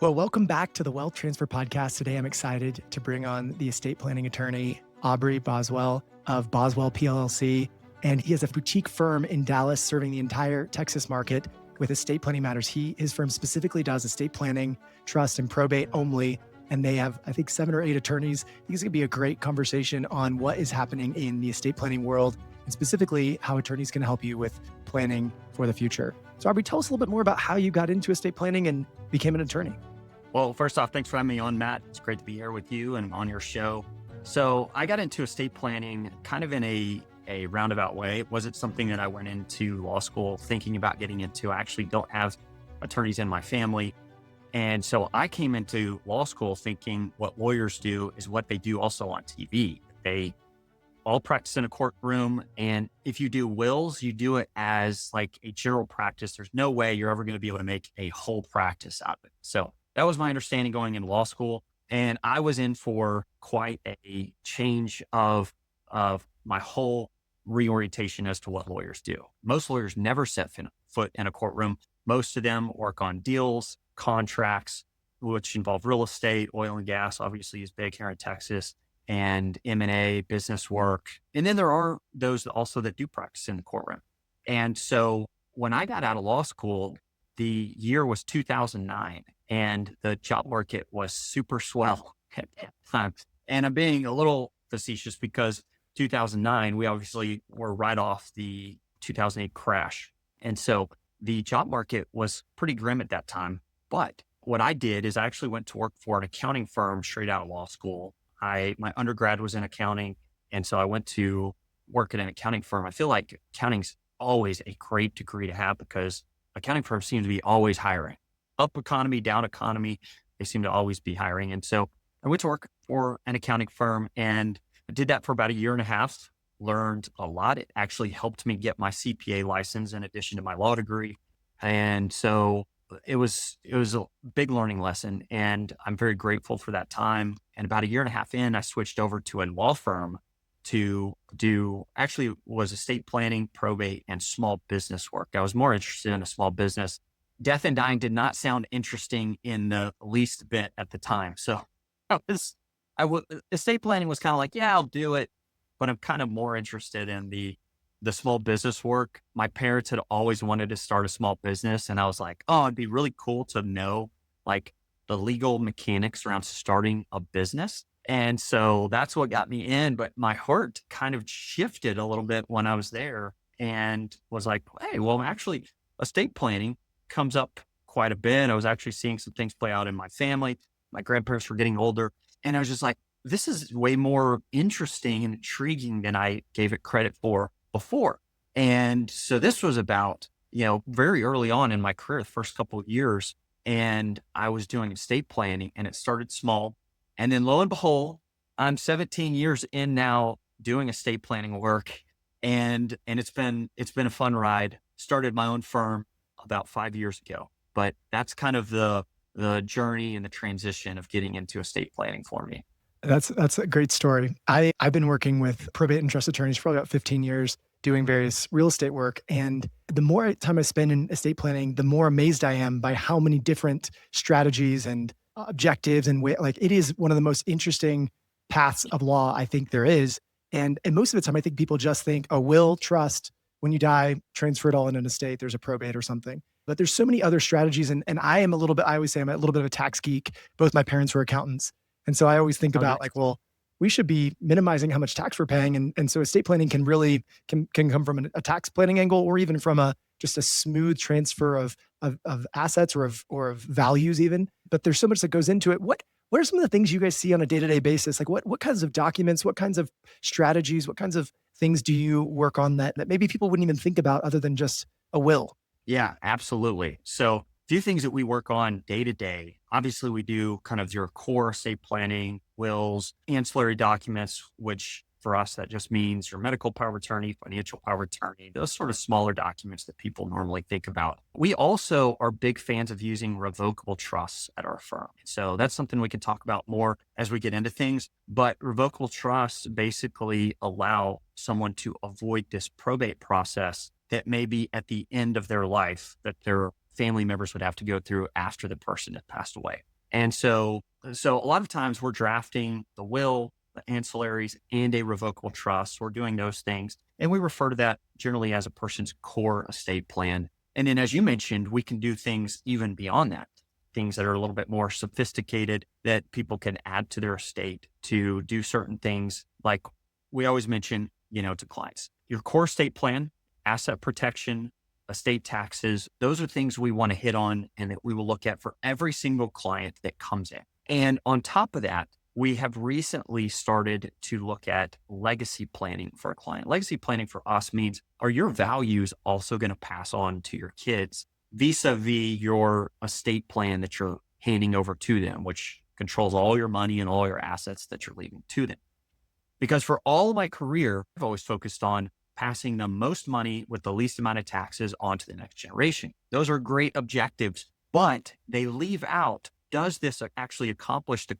Well, welcome back to the Wealth Transfer Podcast. Today, I'm excited to bring on the estate planning attorney, Aubrey Boswell of Boswell PLLC. And he has a boutique firm in Dallas serving the entire Texas market with estate planning matters. His firm specifically does estate planning, trust, and probate only. And they have, I think, 7 or 8 attorneys. I think it's going to be a great conversation on what is happening in the estate planning world, and specifically how attorneys can help you with planning for the future. So Aubrey, tell us a little bit more about how you got into estate planning and became an attorney. Well, first off, thanks for having me on, Matt. It's great to be here with you and on your show. So I got into estate planning kind of in a roundabout way. It wasn't something that I went into law school thinking about getting into. I actually don't have attorneys in my family. And so I came into law school thinking what lawyers do is what they do also on TV. They all practice in a courtroom. And if you do wills, you do it as like a general practice. There's no way you're ever going to be able to make a whole practice out of it. So that was my understanding going into law school. And I was in for quite a change of my whole reorientation as to what lawyers do. Most lawyers never set foot in a courtroom. Most of them work on deals, contracts, which involve real estate, oil and gas, obviously is big here in Texas, and M&A, business work. And then there are those also that do practice in the courtroom. And so when I got out of law school, the year was 2009 and the job market was super swell at that time. And I'm being a little facetious because 2009, we obviously were right off the 2008 crash. And so the job market was pretty grim at that time. But what I did is I actually went to work for an accounting firm straight out of law school. My undergrad was in accounting. And so I went to work at an accounting firm. I feel like accounting's always a great degree to have because accounting firms seem to be always hiring. Up economy, down economy, they seem to always be hiring. And so I went to work for an accounting firm and I did that for about a year and a half, learned a lot. It actually helped me get my CPA license in addition to my law degree. And so it was a big learning lesson and I'm very grateful for that time. And about a year and a half in, I switched over to a law firm to do, actually was estate planning, probate, and small business work. I was more interested in a small business. Death and dying did not sound interesting in the least bit at the time. So estate planning was kind of like, yeah, I'll do it, but I'm kind of more interested in the small business work. My parents had always wanted to start a small business. And I was like, oh, it'd be really cool to know like the legal mechanics around starting a business. And so that's what got me in. But my heart kind of shifted a little bit when I was there and was like, hey, well, actually estate planning comes up quite a bit. I was actually seeing some things play out in my family. My grandparents were getting older. And I was just like, this is way more interesting and intriguing than I gave it credit for before. And so this was about, very early on in my career, the first couple of years. And I was doing estate planning and it started small. And then lo and behold, I'm 17 years in now doing estate planning work. And it's been a fun ride. Started my own firm about 5 years ago, but that's kind of the journey and the transition of getting into estate planning for me. That's a great story. I've been working with probate and trust attorneys for about 15 years, doing various real estate work. And the more time I spend in estate planning, the more amazed I am by how many different strategies and objectives and it is one of the most interesting paths of law I think there is. And most of the time, I think people just think a will, trust, when you die, transfer it all in an estate, there's a probate or something. But there's so many other strategies. And I always say I'm a little bit of a tax geek. Both my parents were accountants. And so I always think about we should be minimizing how much tax we're paying. And so estate planning can really can come from a tax planning angle or even from just a smooth transfer of assets or of values even. But there's so much that goes into it. What are some of the things you guys see on a day-to-day basis? Like what kinds of documents, what kinds of strategies, what kinds of things do you work on that maybe people wouldn't even think about other than just a will? Yeah, absolutely. So a few things that we work on day to day. Obviously, we do kind of your core estate planning, wills, ancillary documents, which for us, that just means your medical power of attorney, financial power of attorney, those sort of smaller documents that people normally think about. We also are big fans of using revocable trusts at our firm. So that's something we can talk about more as we get into things. But revocable trusts basically allow someone to avoid this probate process that may be at the end of their life that they're family members would have to go through after the person had passed away. And so a lot of times we're drafting the will, the ancillaries, and a revocable trust. We're doing those things. And we refer to that generally as a person's core estate plan. And then, as you mentioned, we can do things even beyond that, things that are a little bit more sophisticated that people can add to their estate to do certain things. Like we always mention, to clients, your core estate plan, asset protection, estate taxes, those are things we want to hit on and that we will look at for every single client that comes in. And on top of that, we have recently started to look at legacy planning for a client. Legacy planning for us means, are your values also going to pass on to your kids vis-a-vis your estate plan that you're handing over to them, which controls all your money and all your assets that you're leaving to them? Because for all of my career, I've always focused on passing the most money with the least amount of taxes onto the next generation. Those are great objectives, but they leave out, does this actually accomplish the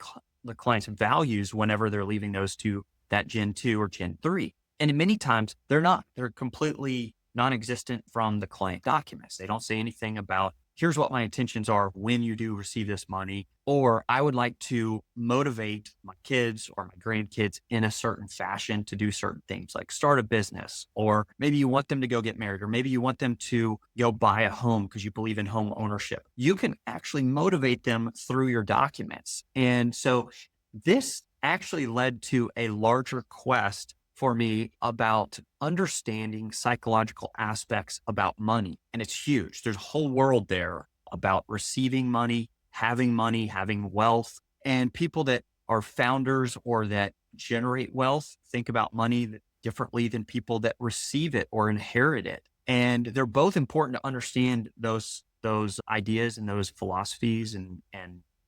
client's values whenever they're leaving those to that Gen 2 or Gen 3? And many times they're not. They're completely non-existent from the client documents. They don't say anything about, here's what my intentions are when you do receive this money, or I would like to motivate my kids or my grandkids in a certain fashion to do certain things, like start a business, or maybe you want them to go get married, or maybe you want them to go buy a home because you believe in home ownership. You can actually motivate them through your documents. And so this actually led to a larger quest for me about understanding psychological aspects about money. And it's huge. There's a whole world there about receiving money, having wealth, and people that are founders or that generate wealth think about money differently than people that receive it or inherit it. And they're both important to understand those ideas and those philosophies and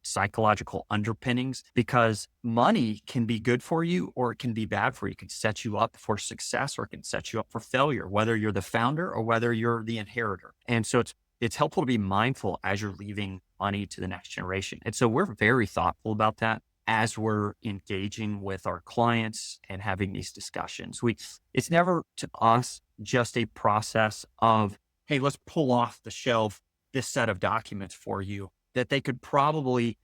psychological underpinnings, because money can be good for you or it can be bad for you. It can set you up for success or it can set you up for failure, whether you're the founder or whether you're the inheritor. And so it's helpful to be mindful as you're leaving money to the next generation. And so we're very thoughtful about that as we're engaging with our clients and having these discussions. It's never to us just a process of, hey, let's pull off the shelf this set of documents for you, that they could probably,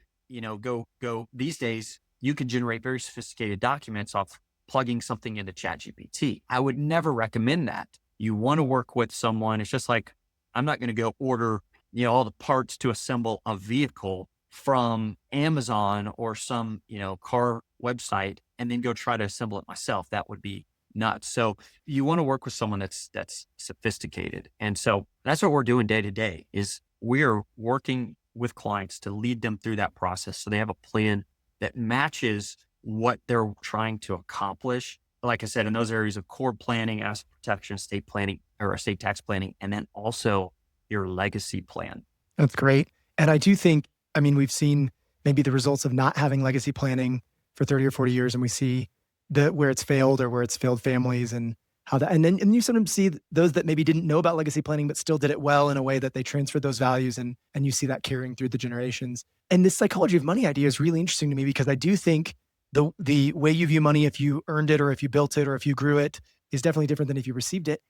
go these days, you can generate very sophisticated documents off plugging something into ChatGPT. I would never recommend that. You want to work with someone. It's just like, I'm not going to go order, all the parts to assemble a vehicle from Amazon or some, car website and then go try to assemble it myself. That would be nuts. So you want to work with someone that's sophisticated. And so that's what we're doing day to day, is we're working with clients to lead them through that process so they have a plan that matches what they're trying to accomplish. Like I said, in those areas of core planning, asset protection, estate planning, or estate tax planning, and then also your legacy plan. That's great. And I do think, we've seen maybe the results of not having legacy planning for 30 or 40 years, and we see where it's failed or where it's failed families and how that, and then you sometimes see those that maybe didn't know about legacy planning, but still did it well in a way that they transferred those values, and you see that carrying through the generations. And this psychology of money idea is really interesting to me, because I do think the way you view money, if you earned it or if you built it or if you grew it, is definitely different than if you received it.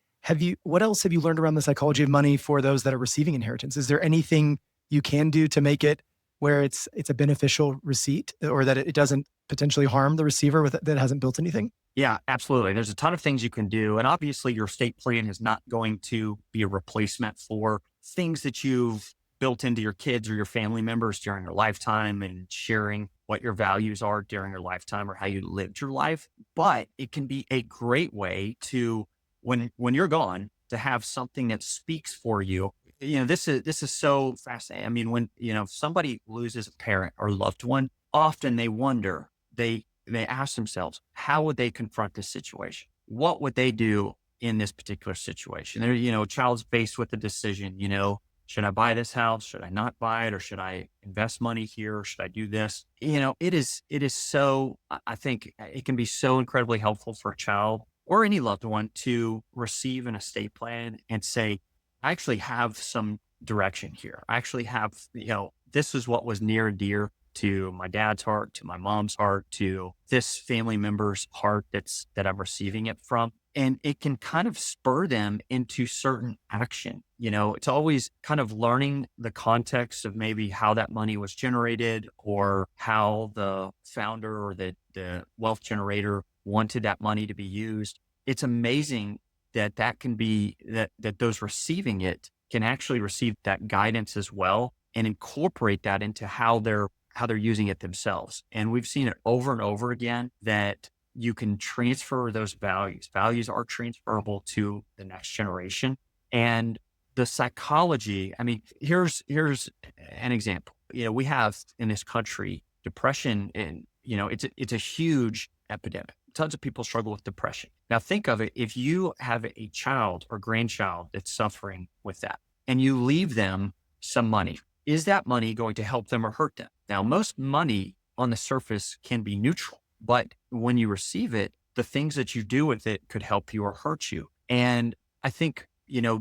What else have you learned around the psychology of money for those that are receiving inheritance? Is there anything you can do to make it where it's a beneficial receipt, or that it doesn't potentially harm the receiver that hasn't built anything? Yeah, absolutely. There's a ton of things you can do. And obviously your estate plan is not going to be a replacement for things that you've built into your kids or your family members during your lifetime and sharing what your values are during your lifetime or how you lived your life. But it can be a great way to, when you're gone, to have something that speaks for you. This is so fascinating. When, somebody loses a parent or loved one, often they wonder, they ask themselves, how would they confront this situation? What would they do in this particular situation? A child's faced with a decision, should I buy this house? Should I not buy it? Or should I invest money here? Or should I do this? It is so, I think it can be so incredibly helpful for a child or any loved one to receive an estate plan and say, I actually have some direction here. I actually have, this is what was near and dear to my dad's heart, to my mom's heart, to this family member's heart that I'm receiving it from. and it can kind of spur them into certain action. It's always kind of learning the context of maybe how that money was generated or how the founder or the wealth generator wanted that money to be used. It's amazing that can be that those receiving it can actually receive that guidance as well and incorporate that into how they're using it themselves. And we've seen it over and over again that you can transfer those values. Values are transferable to the next generation. And the psychology, I mean, here's an example. We have in this country depression, and it's a huge epidemic. Tons of people struggle with depression. Now think of it, if you have a child or grandchild that's suffering with that and you leave them some money, is that money going to help them or hurt them? Now, most money on the surface can be neutral, but when you receive it, the things that you do with it could help you or hurt you. And I think,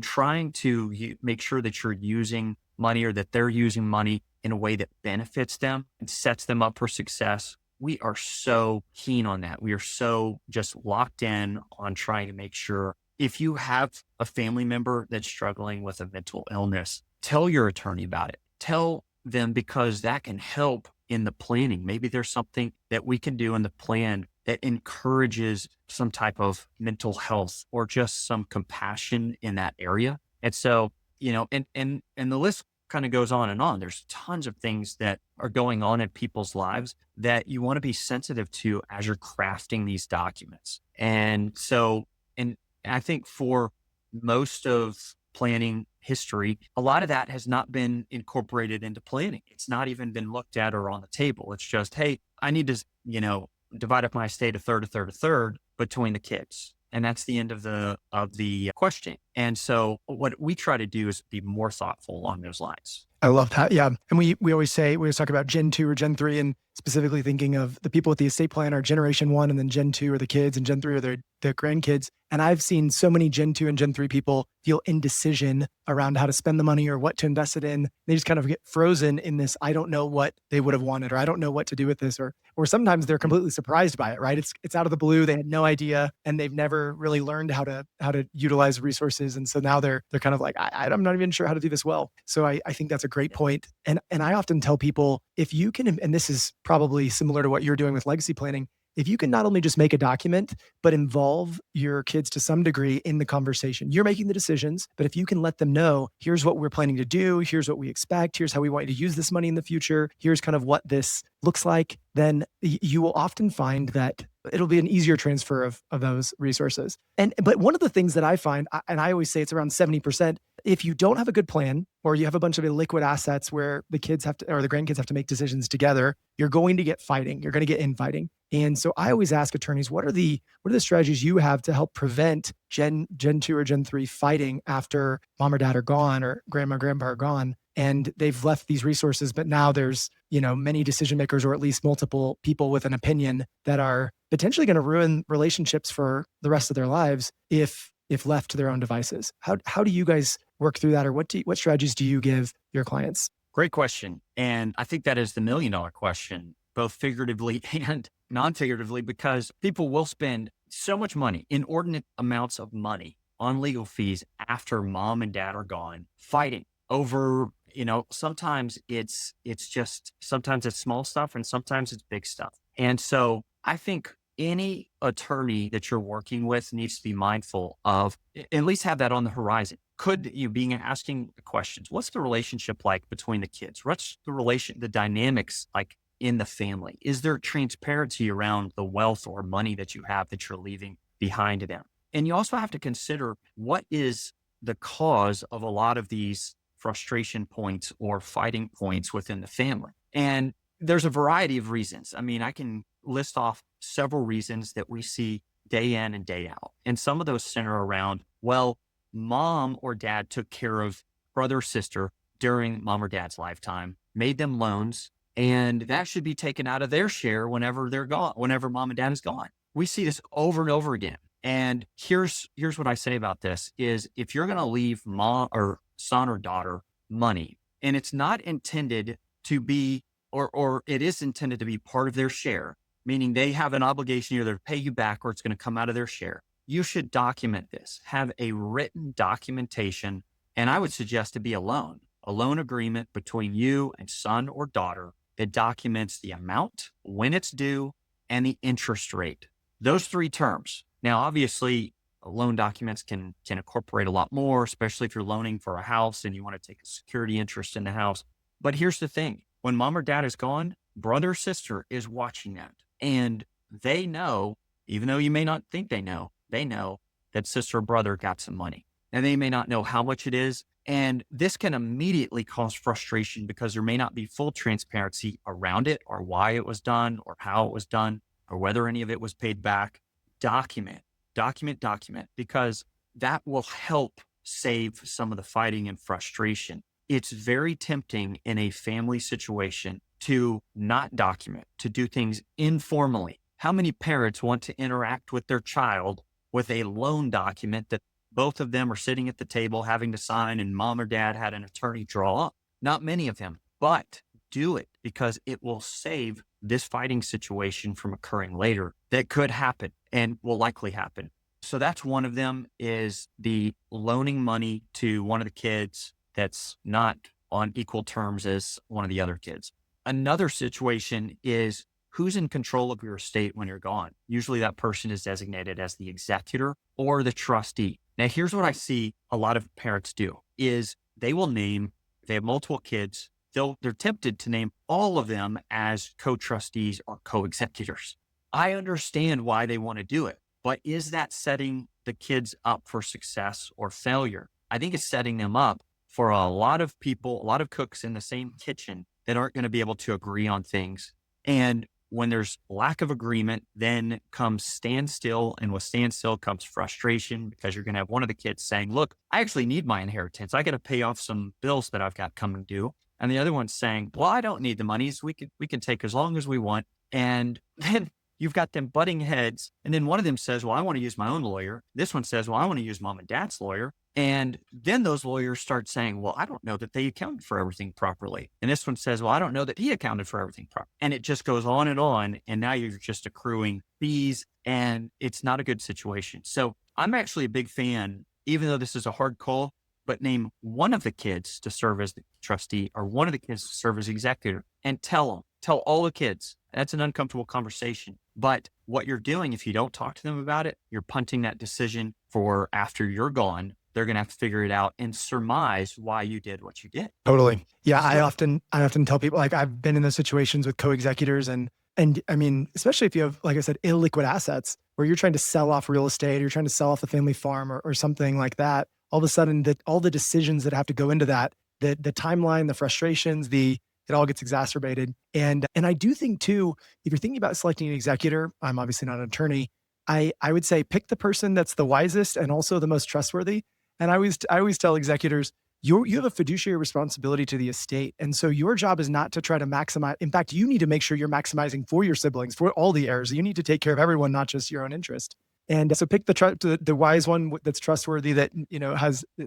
trying to make sure that you're using money or that they're using money in a way that benefits them and sets them up for success. We are so keen on that. We are so just locked in on trying to make sure if you have a family member that's struggling with a mental illness, tell your attorney about it. Tell them, because that can help in the planning. Maybe there's something that we can do in the plan that encourages some type of mental health or just some compassion in that area. And so, and the list kind of goes on and on. There's tons of things that are going on in people's lives that you want to be sensitive to as you're crafting these documents. And so, and I think for most of planning history, a lot of that has not been incorporated into planning. It's not even been looked at or on the table. It's just, hey, I need to, divide up my estate a third between the kids. And that's the end of the question. And so what we try to do is be more thoughtful along those lines. I love that. Yeah. And we always talk about Gen 2 or Gen 3, and specifically thinking of the people with the estate plan are Generation 1, and then Gen 2 are the kids, and Gen 3 are their grandkids. And I've seen so many Gen 2 and Gen 3 people feel indecision around how to spend the money or what to invest it in. They just kind of get frozen in this, I don't know what they would have wanted, or I don't know what to do with this, or sometimes they're completely surprised by it, right? It's out of the blue. They had no idea, and they've never really learned how to utilize resources. And so now they're kind of like, I'm not even sure how to do this well. So I think that's a great point. And I often tell people, if you can, and this is probably similar to what you're doing with legacy planning, if you can not only just make a document, but involve your kids to some degree in the conversation. You're making the decisions, but if you can let them know, here's what we're planning to do, here's what we expect, here's how we want you to use this money in the future, here's kind of what this looks like, then you will often find that it'll be an easier transfer of those resources. But one of the things that I find, and I always say it's around 70%, if you don't have a good plan, or you have a bunch of illiquid assets where the kids have to, or the grandkids have to make decisions together, you're going to get fighting. You're going to get infighting. And so I always ask attorneys, what are the strategies you have to help prevent Gen 2 or Gen 3 fighting after mom or dad are gone, or grandma, grandpa are gone, and they've left these resources, but now there's, many decision makers, or at least multiple people with an opinion, that are potentially going to ruin relationships for the rest of their lives if left to their own devices. How do you guys work through that, or what strategies do you give your clients? Great question. And I think that is the $1 million question, both figuratively and non-figuratively, because people will spend so much money, inordinate amounts of money, on legal fees after mom and dad are gone, fighting over, sometimes it's small stuff, and sometimes it's big stuff. And so I think any attorney that you're working with needs to be mindful of, at least have that on the horizon. Could you be asking the questions? What's the relationship like between the kids? What's the dynamics like in the family? Is there transparency around the wealth or money that you have that you're leaving behind to them? And you also have to consider, what is the cause of a lot of these frustration points or fighting points within the family? And there's a variety of reasons. I mean, I can list off several reasons that we see day in and day out. And some of those center around, well, mom or dad took care of brother or sister during mom or dad's lifetime, made them loans, and that should be taken out of their share whenever they're gone, whenever mom and dad is gone. We see this over and over again. And here's what I say about this is, if you're going to leave mom or son or daughter money, and it's not intended to be, or it is intended to be part of their share, meaning they have an obligation either to pay you back or it's going to come out of their share. you should document this. Have a written documentation, and I would suggest to be a loan agreement between you and son or daughter that documents the amount, when it's due, and the interest rate. Those three terms. Now, obviously, loan documents can incorporate a lot more, especially if you're loaning for a house and you want to take a security interest in the house. But here's the thing. When mom or dad is gone, brother or sister is watching that. And they know, even though you may not think they know that sister or brother got some money. And they may not know how much it is. And this can immediately cause frustration because there may not be full transparency around it, or why it was done, or how it was done, or whether any of it was paid back. Document, because that will help save some of the fighting and frustration. It's very tempting in a family situation to not document, to do things informally. How many parents want to interact with their child with a loan document that both of them are sitting at the table having to sign and mom or dad had an attorney draw up? Not many of them, but do it because it will save this fighting situation from occurring later that could happen and will likely happen. So that's one of them, is the loaning money to one of the kids that's not on equal terms as one of the other kids. Another situation is who's in control of your estate when you're gone. Usually that person is designated as the executor or the trustee. Now, here's what I see a lot of parents do is they will name, if they have multiple kids, they're tempted to name all of them as co-trustees or co-executors. I understand why they want to do it, but is that setting the kids up for success or failure? I think it's setting them up for a lot of people, a lot of cooks in the same kitchen that aren't going to be able to agree on things. And when there's lack of agreement, then comes standstill. And with standstill comes frustration because you're going to have one of the kids saying, look, I actually need my inheritance. I got to pay off some bills that I've got coming due. And the other one's saying, well, I don't need the monies. We can take as long as we want. And then you've got them butting heads. And then one of them says, well, I want to use my own lawyer. This one says, well, I want to use mom and dad's lawyer. And then those lawyers start saying, well, I don't know that they accounted for everything properly. And this one says, well, I don't know that he accounted for everything properly. And it just goes on. And now you're just accruing fees and it's not a good situation. So I'm actually a big fan, even though this is a hard call, but name one of the kids to serve as the trustee or one of the kids to serve as executor and tell all the kids. That's an uncomfortable conversation. But what you're doing, if you don't talk to them about it, you're punting that decision for after you're gone. They're going to have to figure it out and surmise why you did what you did. Totally. Yeah. I often tell people, like, I've been in those situations with co-executors and I mean, especially if you have, like I said, illiquid assets where you're trying to sell off real estate, or you're trying to sell off the family farm or something like that. All of a sudden all the decisions that have to go into that, the timeline, the frustrations, it all gets exacerbated. And I do think too, if you're thinking about selecting an executor, I'm obviously not an attorney. I would say pick the person that's the wisest and also the most trustworthy. And I always tell executors, you have a fiduciary responsibility to the estate. And so your job is not to try to maximize. In fact, you need to make sure you're maximizing for your siblings, for all the heirs. You need to take care of everyone, not just your own interest. And so pick the wise one that's trustworthy, that,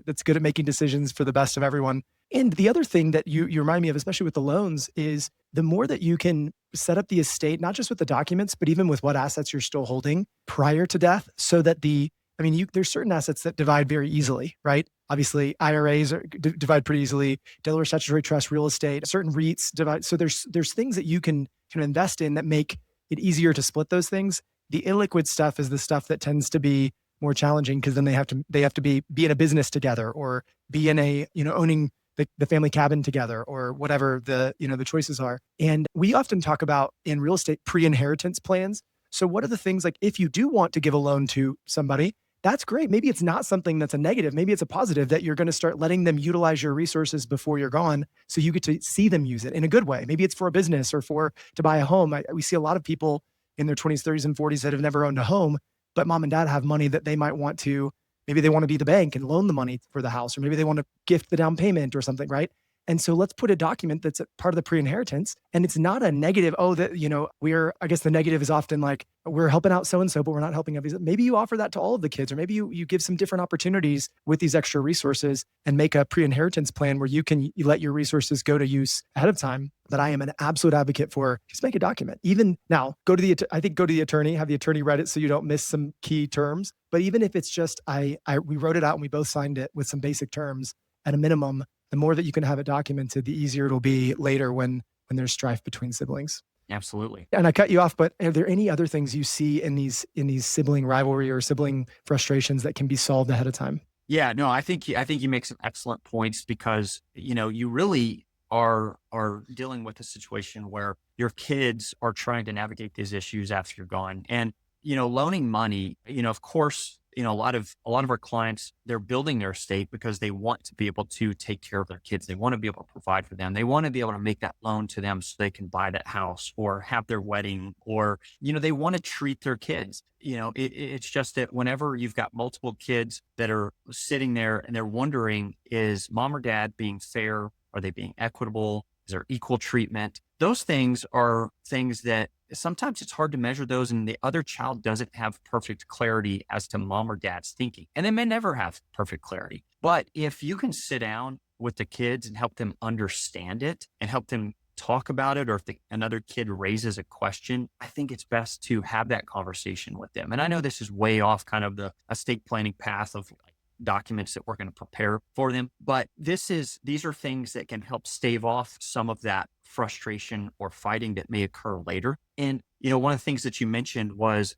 that's good at making decisions for the best of everyone. And the other thing that you remind me of, especially with the loans, is the more that you can set up the estate, not just with the documents, but even with what assets you're still holding prior to death, so that there's certain assets that divide very easily, right? Obviously, IRAs divide pretty easily. Delaware Statutory Trust, real estate, certain REITs divide. So there's things that you can invest in that make it easier to split those things. The illiquid stuff is the stuff that tends to be more challenging because then they have to be in a business together, or be in a, owning the family cabin together, or whatever the choices are. And we often talk about in real estate pre-inheritance plans. So what are the things, like, if you do want to give a loan to somebody, that's great. Maybe it's not something that's a negative. Maybe it's a positive, that you're going to start letting them utilize your resources before you're gone, so you get to see them use it in a good way. Maybe it's for a business or to buy a home. We see a lot of people in their 20s, 30s, and 40s that have never owned a home, but mom and dad have money that they might want to, maybe they want to be the bank and loan the money for the house, or maybe they want to gift the down payment or something, right? And so let's put a document that's a part of the pre-inheritance, and it's not a negative. Oh, that, I guess the negative is often like, we're helping out so-and-so, but we're not helping others. Maybe you offer that to all of the kids, or maybe you give some different opportunities with these extra resources and make a pre-inheritance plan where you let your resources go to use ahead of time. that I am an absolute advocate for, just make a document. Even now, go to the attorney, have the attorney write it so you don't miss some key terms. But even if it's just, we wrote it out and we both signed it with some basic terms at a minimum, the more that you can have it documented, the easier it'll be later when there's strife between siblings. Absolutely. And I cut you off, but are there any other things you see in these sibling rivalry or sibling frustrations that can be solved ahead of time? Yeah, no, I think you make some excellent points because, you really are dealing with a situation where your kids are trying to navigate these issues after you're gone. And, loaning money, of course, a lot of our clients, they're building their estate because they want to be able to take care of their kids. They want to be able to provide for them. They want to be able to make that loan to them so they can buy that house or have their wedding, or, they want to treat their kids. It's just that whenever you've got multiple kids that are sitting there and they're wondering, is mom or dad being fair? Are they being equitable? Is there equal treatment? Those things are things that sometimes it's hard to measure those, and the other child doesn't have perfect clarity as to mom or dad's thinking. And they may never have perfect clarity. But if you can sit down with the kids and help them understand it and help them talk about it, or if another kid raises a question, I think it's best to have that conversation with them. And I know this is way off kind of the estate planning path of documents that we're going to prepare for them. But these are things that can help stave off some of that frustration or fighting that may occur later. And, one of the things that you mentioned was,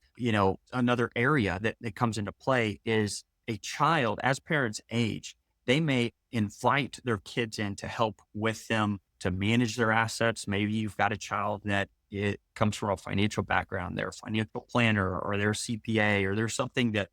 another area that comes into play is a child, as parents age, they may invite their kids in to help with them to manage their assets. Maybe you've got a child that it comes from a financial background, they're a financial planner or they're a CPA, or there's something that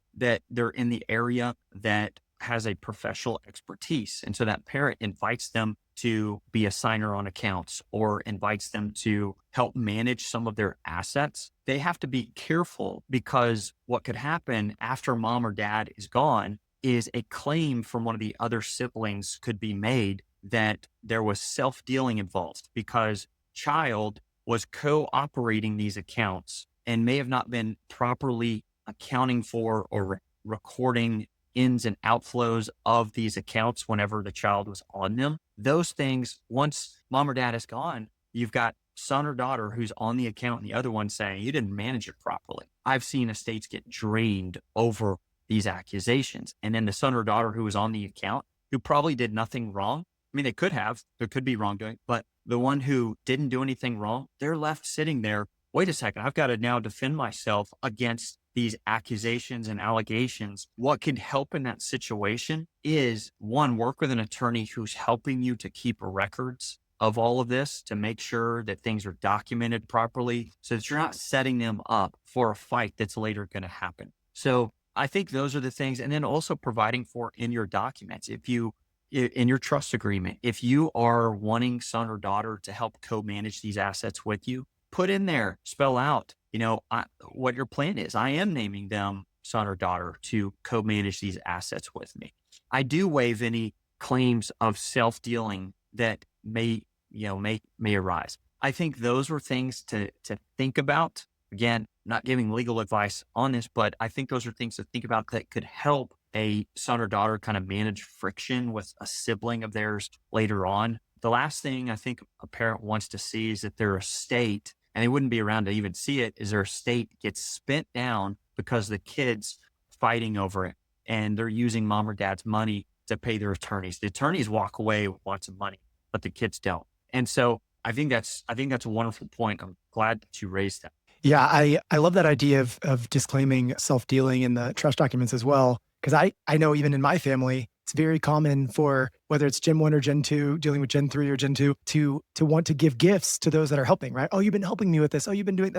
they're in the area that has a professional expertise. And so that parent invites them to be a signer on accounts or invites them to help manage some of their assets. They have to be careful because what could happen after mom or dad is gone is a claim from one of the other siblings could be made that there was self-dealing involved because child was co-operating these accounts and may have not been properly accounting for or recording ins and outflows of these accounts whenever the child was on them. Those things, once mom or dad is gone, you've got son or daughter who's on the account and the other one saying, you didn't manage it properly. I've seen estates get drained over these accusations. And then the son or daughter who was on the account, who probably did nothing wrong. I mean, there could be wrongdoing, but the one who didn't do anything wrong, they're left sitting there. Wait a second, I've got to now defend myself against these accusations and allegations. What can help in that situation is, one, work with an attorney who's helping you to keep records of all of this to make sure that things are documented properly so that you're not setting them up for a fight that's later going to happen. So I think those are the things. And then also providing for in your documents, in your trust agreement, if you are wanting son or daughter to help co-manage these assets with you, put in there, spell out, what your plan is. I am naming them son or daughter to co-manage these assets with me. I do waive any claims of self-dealing that may arise. I think those were things to think about. Again, not giving legal advice on this, but I think those are things to think about that could help a son or daughter kind of manage friction with a sibling of theirs later on. The last thing I think a parent wants to see is that their estate, and they wouldn't be around to even see it, is their estate gets spent down because the kids fighting over it and they're using mom or dad's money to pay their attorneys. The attorneys walk away with lots of money, but the kids don't. And so I think that's a wonderful point. I'm glad that you raised that. Yeah, I love that idea of disclaiming self-dealing in the trust documents as well. Because I know even in my family, it's very common for whether it's Gen 1 or Gen 2, dealing with Gen 3 or Gen 2, to want to give gifts to those that are helping, right? Oh, you've been helping me with this. Oh, you've been doing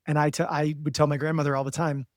and I would tell my grandmother all the time,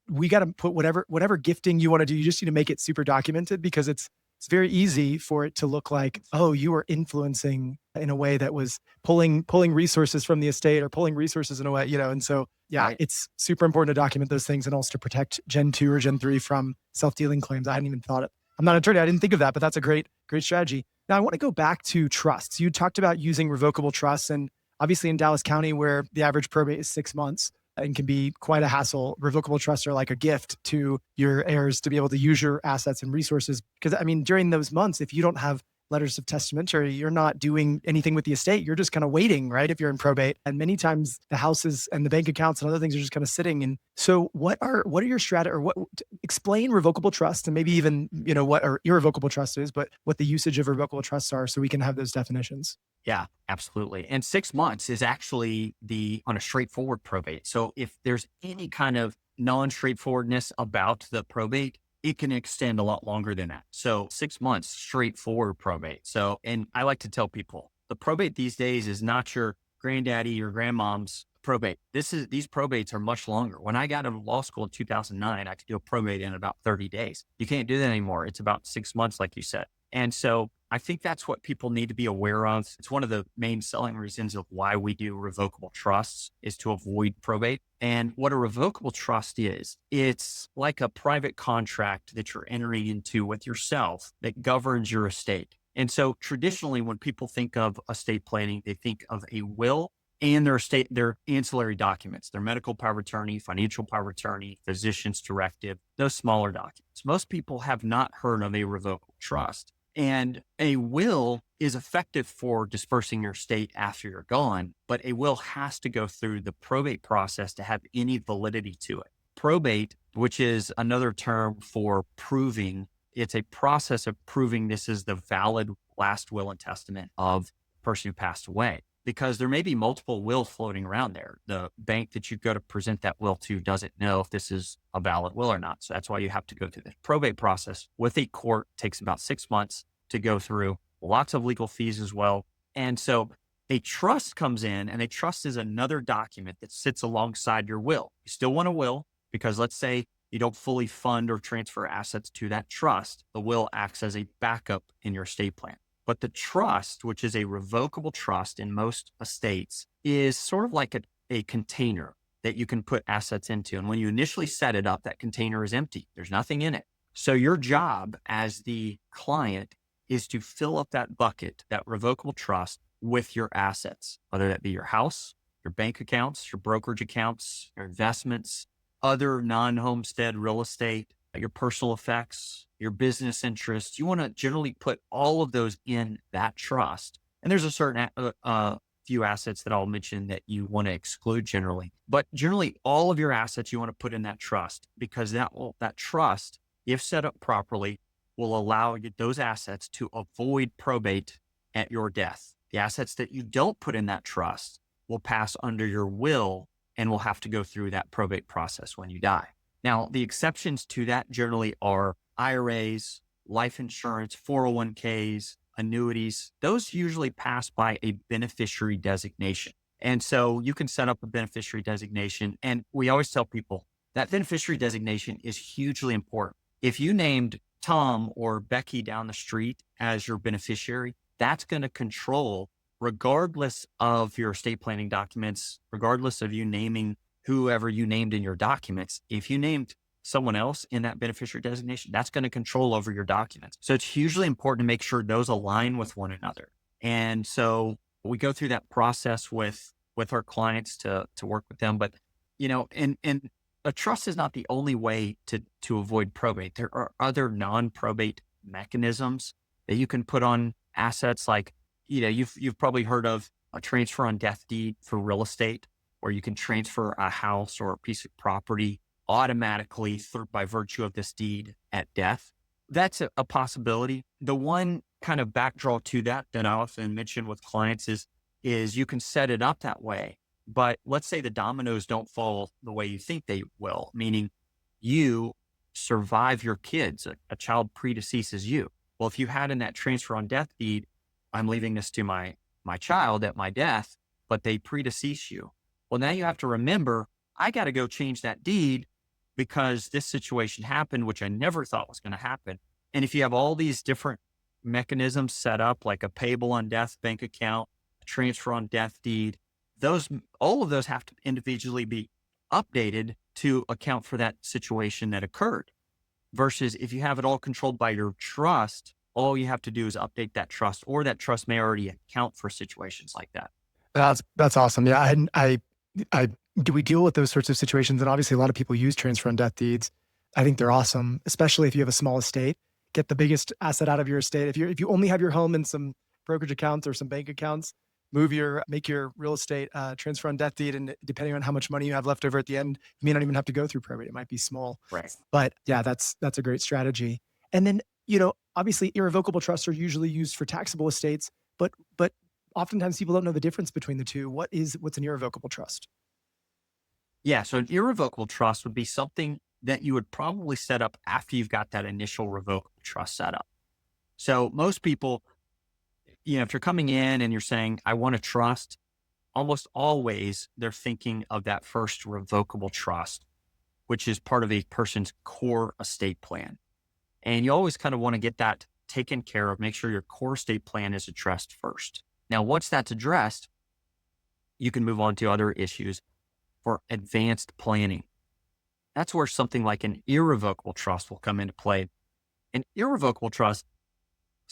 we got to put whatever gifting you want to do, you just need to make it super documented because it's very easy for it to look like, oh, you were influencing in a way that was pulling resources from the estate or pulling resources in a way, and so, yeah, right. It's super important to document those things and also to protect Gen 2 or Gen 3 from self-dealing claims. I hadn't even thought it. I'm not an attorney. I didn't think of that, but that's a great strategy. Now I want to go back to trusts. You talked about using revocable trusts, and obviously in Dallas County where the average probate is 6 months and can be quite a hassle, revocable trusts are like a gift to your heirs to be able to use your assets and resources. Because I mean, during those months, if you don't have letters of testamentary, you're not doing anything with the estate. You're just kind of waiting, right? If you're in probate. And many times the houses and the bank accounts and other things are just kind of sitting. And so what are your strategy, or explain revocable trust, and maybe even, what our irrevocable trust is, but what the usage of revocable trusts are, so we can have those definitions. Yeah, absolutely. And 6 months is actually on a straightforward probate. So if there's any kind of non-straightforwardness about the probate, it can extend a lot longer than that. So 6 months, straightforward probate. So, and I like to tell people, the probate these days is not your granddaddy or grandmom's probate. These probates are much longer. When I got into law school in 2009, I could do a probate in about 30 days. You can't do that anymore. It's about 6 months, like you said. And so I think that's what people need to be aware of. It's one of the main selling reasons of why we do revocable trusts, is to avoid probate. And what a revocable trust is, it's like a private contract that you're entering into with yourself that governs your estate. And so traditionally, when people think of estate planning, they think of a will and their ancillary documents, their medical power of attorney, financial power of attorney, physician's directive, those smaller documents. Most people have not heard of a revocable trust. And a will is effective for dispersing your estate after you're gone, but a will has to go through the probate process to have any validity to it. Probate, which is another term for proving, it's a process of proving this is the valid last will and testament of the person who passed away. Because there may be multiple wills floating around there. The bank that you go to present that will to doesn't know if this is a valid will or not. So that's why you have to go through the probate process with a court. It takes about 6 months to go through, lots of legal fees as well. And so a trust comes in, and a trust is another document that sits alongside your will. You still want a will, because let's say you don't fully fund or transfer assets to that trust. The will acts as a backup in your estate plan. But the trust, which is a revocable trust in most estates, is sort of like a container that you can put assets into. And when you initially set it up, that container is empty. There's nothing in it. So your job as the client is to fill up that bucket, that revocable trust, with your assets, whether that be your house, your bank accounts, your brokerage accounts, your investments, other non-homestead real estate, your personal effects, your business interests. You want to generally put all of those in that trust. And there's a certain few assets that I'll mention that you want to exclude generally. But generally, all of your assets you want to put in that trust, because that trust, if set up properly, will allow those assets to avoid probate at your death. The assets that you don't put in that trust will pass under your will and will have to go through that probate process when you die. Now, the exceptions to that generally are IRAs, life insurance, 401ks, annuities. Those usually pass by a beneficiary designation. And so you can set up a beneficiary designation. And we always tell people that beneficiary designation is hugely important. If you named Tom or Becky down the street as your beneficiary, that's going to control, regardless of your estate planning documents, regardless of you naming whoever you named in your documents. If you named someone else in that beneficiary designation, that's going to control over your documents. So it's hugely important to make sure those align with one another. And so we go through that process with our clients to work with them. But, and a trust is not the only way to avoid probate. There are other non-probate mechanisms that you can put on assets, like, you've probably heard of a transfer on death deed for real estate, where you can transfer a house or a piece of property automatically by virtue of this deed at death. That's a possibility. The one kind of backdraw to that I often mention with clients is you can set it up that way. But let's say the dominoes don't fall the way you think they will, meaning you survive your kids, a child predeceases you. Well, if you had in that transfer on death deed, I'm leaving this to my child at my death, but they predecease you. Well, now you have to remember, I got to go change that deed because this situation happened, which I never thought was going to happen. And if you have all these different mechanisms set up, like a payable on death bank account, a transfer on death deed, all of those have to individually be updated to account for that situation that occurred. Versus if you have it all controlled by your trust, all you have to do is update that trust, or that trust may already account for situations like that. That's awesome. Yeah. Do we deal with those sorts of situations? And obviously a lot of people use transfer on death deeds. I think they're awesome, especially if you have a small estate. get the biggest asset out of your estate. If you only have your home and some brokerage accounts or some bank accounts, make your real estate transfer on death deed, and depending on how much money you have left over at the end, you may not even have to go through probate. It might be small, Right. but yeah, that's a great strategy. And then obviously, irrevocable trusts are usually used for taxable estates, but oftentimes people don't know the difference between the two. What's an irrevocable trust? Yeah. So an irrevocable trust would be something that you would probably set up after you've got that initial revocable trust set up. So most people, if you're coming in and you're saying, I want a trust, almost always they're thinking of that first revocable trust, which is part of a person's core estate plan. And you always kind of want to get that taken care of, make sure your core estate plan is addressed first. Now, once that's addressed, you can move on to other issues for advanced planning. That's where something like an irrevocable trust will come into play. An irrevocable trust,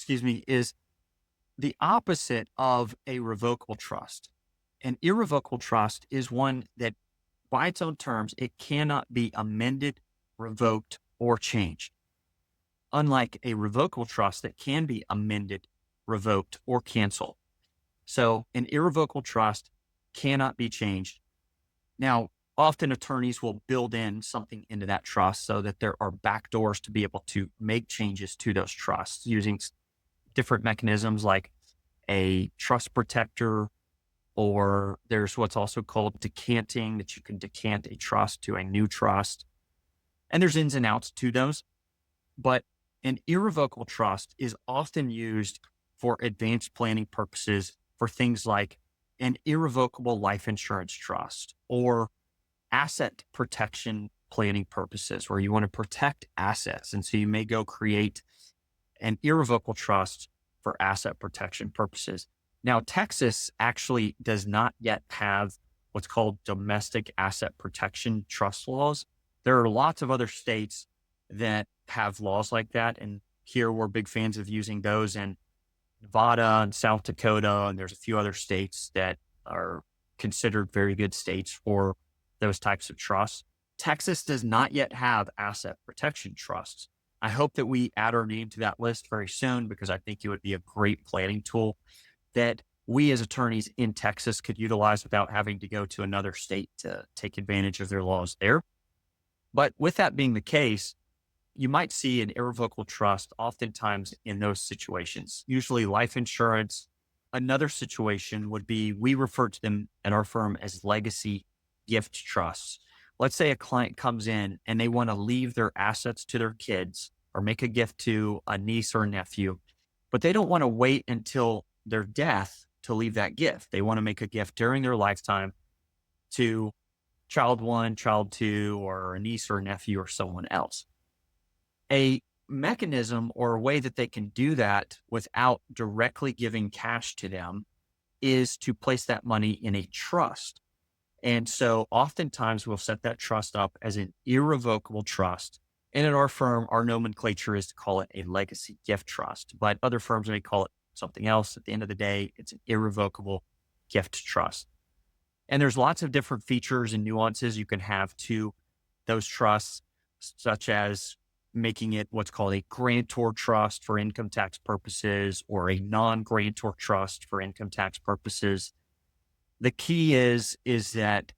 is the opposite of a revocable trust. An irrevocable trust is one that, by its own terms, it cannot be amended, revoked, or changed. Unlike a revocable trust that can be amended, revoked, or canceled. So an irrevocable trust cannot be changed. Now, often attorneys will build in something into that trust so that there are backdoors to be able to make changes to those trusts using different mechanisms like a trust protector, or there's what's also called decanting, that you can decant a trust to a new trust. And there's ins and outs to those. But an irrevocable trust is often used for advanced planning purposes for things like an irrevocable life insurance trust or asset protection planning purposes, where you want to protect assets. And so you may go create an irrevocable trust for asset protection purposes. Now, Texas actually does not yet have what's called domestic asset protection trust laws. There are lots of other states that have laws like that. And here we're big fans of using those in Nevada and South Dakota. And there's a few other states that are considered very good states for those types of trusts. Texas does not yet have asset protection trusts. I hope that we add our name to that list very soon, because I think it would be a great planning tool that we as attorneys in Texas could utilize without having to go to another state to take advantage of their laws there. But with that being the case, you might see an irrevocable trust oftentimes in those situations, usually life insurance. Another situation would be, we refer to them at our firm as legacy gift trusts. Let's say a client comes in and they want to leave their assets to their kids or make a gift to a niece or nephew, but they don't want to wait until their death to leave that gift. They want to make a gift during their lifetime to child one, child two, or a niece or a nephew or someone else. A mechanism or a way that they can do that without directly giving cash to them is to place that money in a trust. And so oftentimes we'll set that trust up as an irrevocable trust. And at our firm, our nomenclature is to call it a legacy gift trust, but other firms may call it something else. At the end of the day, it's an irrevocable gift trust. And there's lots of different features and nuances you can have to those trusts, such as making it what's called a grantor trust for income tax purposes or a non-grantor trust for income tax purposes. The key is that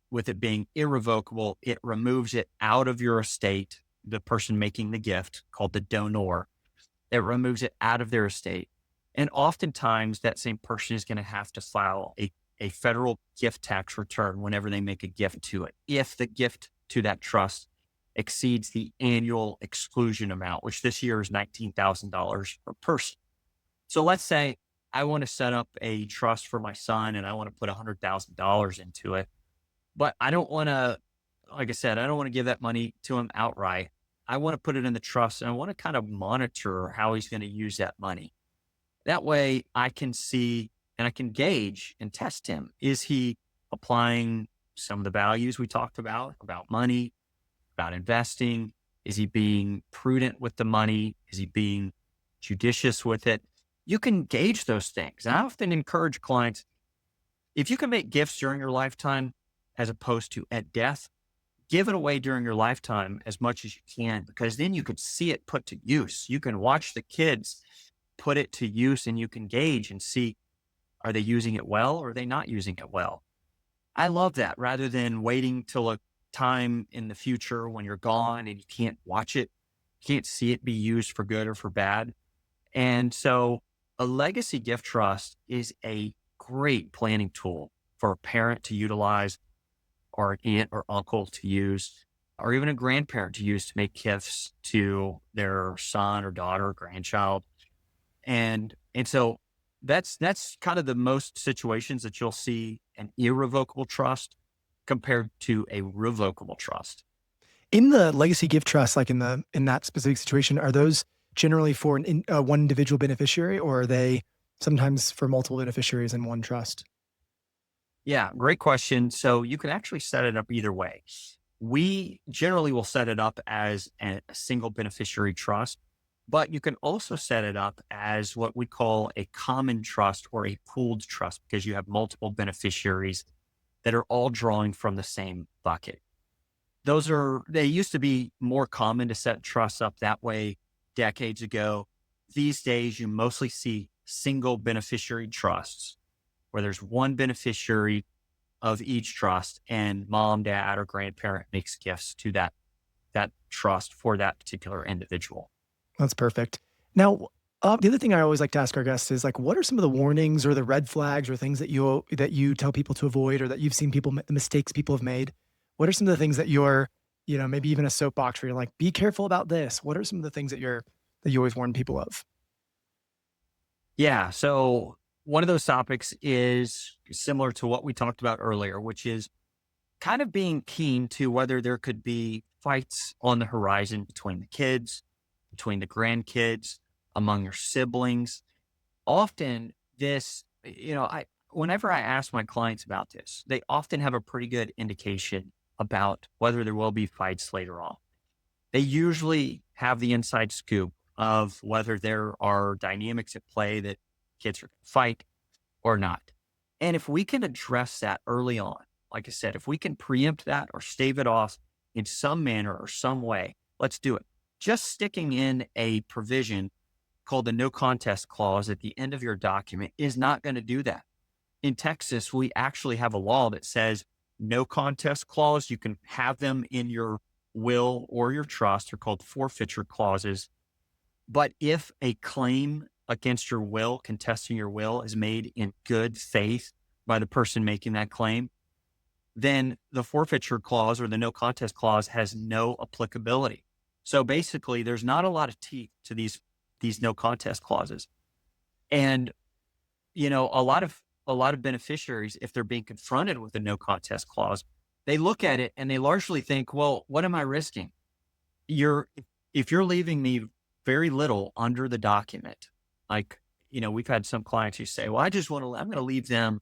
with it being irrevocable, it removes it out of your estate, the person making the gift, called the donor. It removes it out of their estate. And oftentimes that same person is going to have to file a federal gift tax return whenever they make a gift to it, if the gift to that trust exceeds the annual exclusion amount, which this year is $19,000 per person. So let's say I want to set up a trust for my son and I want to put $100,000 into it, but I don't want to, like I said, I don't want to give that money to him outright. I want to put it in the trust and I want to kind of monitor how he's going to use that money. That way I can see and I can gauge and test him. Is he applying some of the values we talked about money, about investing? Is he being prudent with the money? Is he being judicious with it? You can gauge those things. And I often encourage clients, if you can make gifts during your lifetime as opposed to at death, give it away during your lifetime as much as you can, because then you could see it put to use. You can watch the kids put it to use and you can gauge and see, are they using it well or are they not using it well? I love that rather than waiting till a time in the future when you're gone and you can't watch it, can't see it be used for good or for bad. And so a legacy gift trust is a great planning tool for a parent to utilize, or an aunt or uncle to use, or even a grandparent to use to make gifts to their son or daughter or grandchild. And so that's kind of the most situations that you'll see an irrevocable trust compared to a revocable trust. In the legacy gift trust, like in that specific situation, are those generally for one individual beneficiary, or are they sometimes for multiple beneficiaries in one trust? Yeah, great question. So you can actually set it up either way. We generally will set it up as a single beneficiary trust, but you can also set it up as what we call a common trust or a pooled trust, because you have multiple beneficiaries that are all drawing from the same bucket. They used to be more common to set trusts up that way decades ago. These days, you mostly see single beneficiary trusts where there's one beneficiary of each trust and mom, dad, or grandparent makes gifts to that trust for that particular individual. That's perfect. Now, the other thing I always like to ask our guests is like, what are some of the warnings or the red flags or things that you tell people to avoid, or that you've seen the mistakes people have made? What are some of the things that you're, maybe even a soapbox where you're like, be careful about this? What are some of the things that you always warn people of? Yeah. So one of those topics is similar to what we talked about earlier, which is kind of being keen to whether there could be fights on the horizon between the kids, between the grandkids, among your siblings. Often whenever I ask my clients about this, they often have a pretty good indication about whether there will be fights later on. They usually have the inside scoop of whether there are dynamics at play that kids are going to fight or not. And if we can address that early on, like I said, if we can preempt that or stave it off in some manner or some way, let's do it. Just sticking in a provision called the no contest clause at the end of your document is not going to do that. In Texas, we actually have a law that says no contest clause. You can have them in your will or your trust. They're called forfeiture clauses. But if a claim against your will, contesting your will, is made in good faith by the person making that claim, then the forfeiture clause or the no contest clause has no applicability. So basically, there's not a lot of teeth to these no contest clauses. And, a lot of beneficiaries, if they're being confronted with a no contest clause, they look at it and they largely think, well, what am I risking? If you're leaving me very little under the document, like, we've had some clients who say, well, I'm going to leave them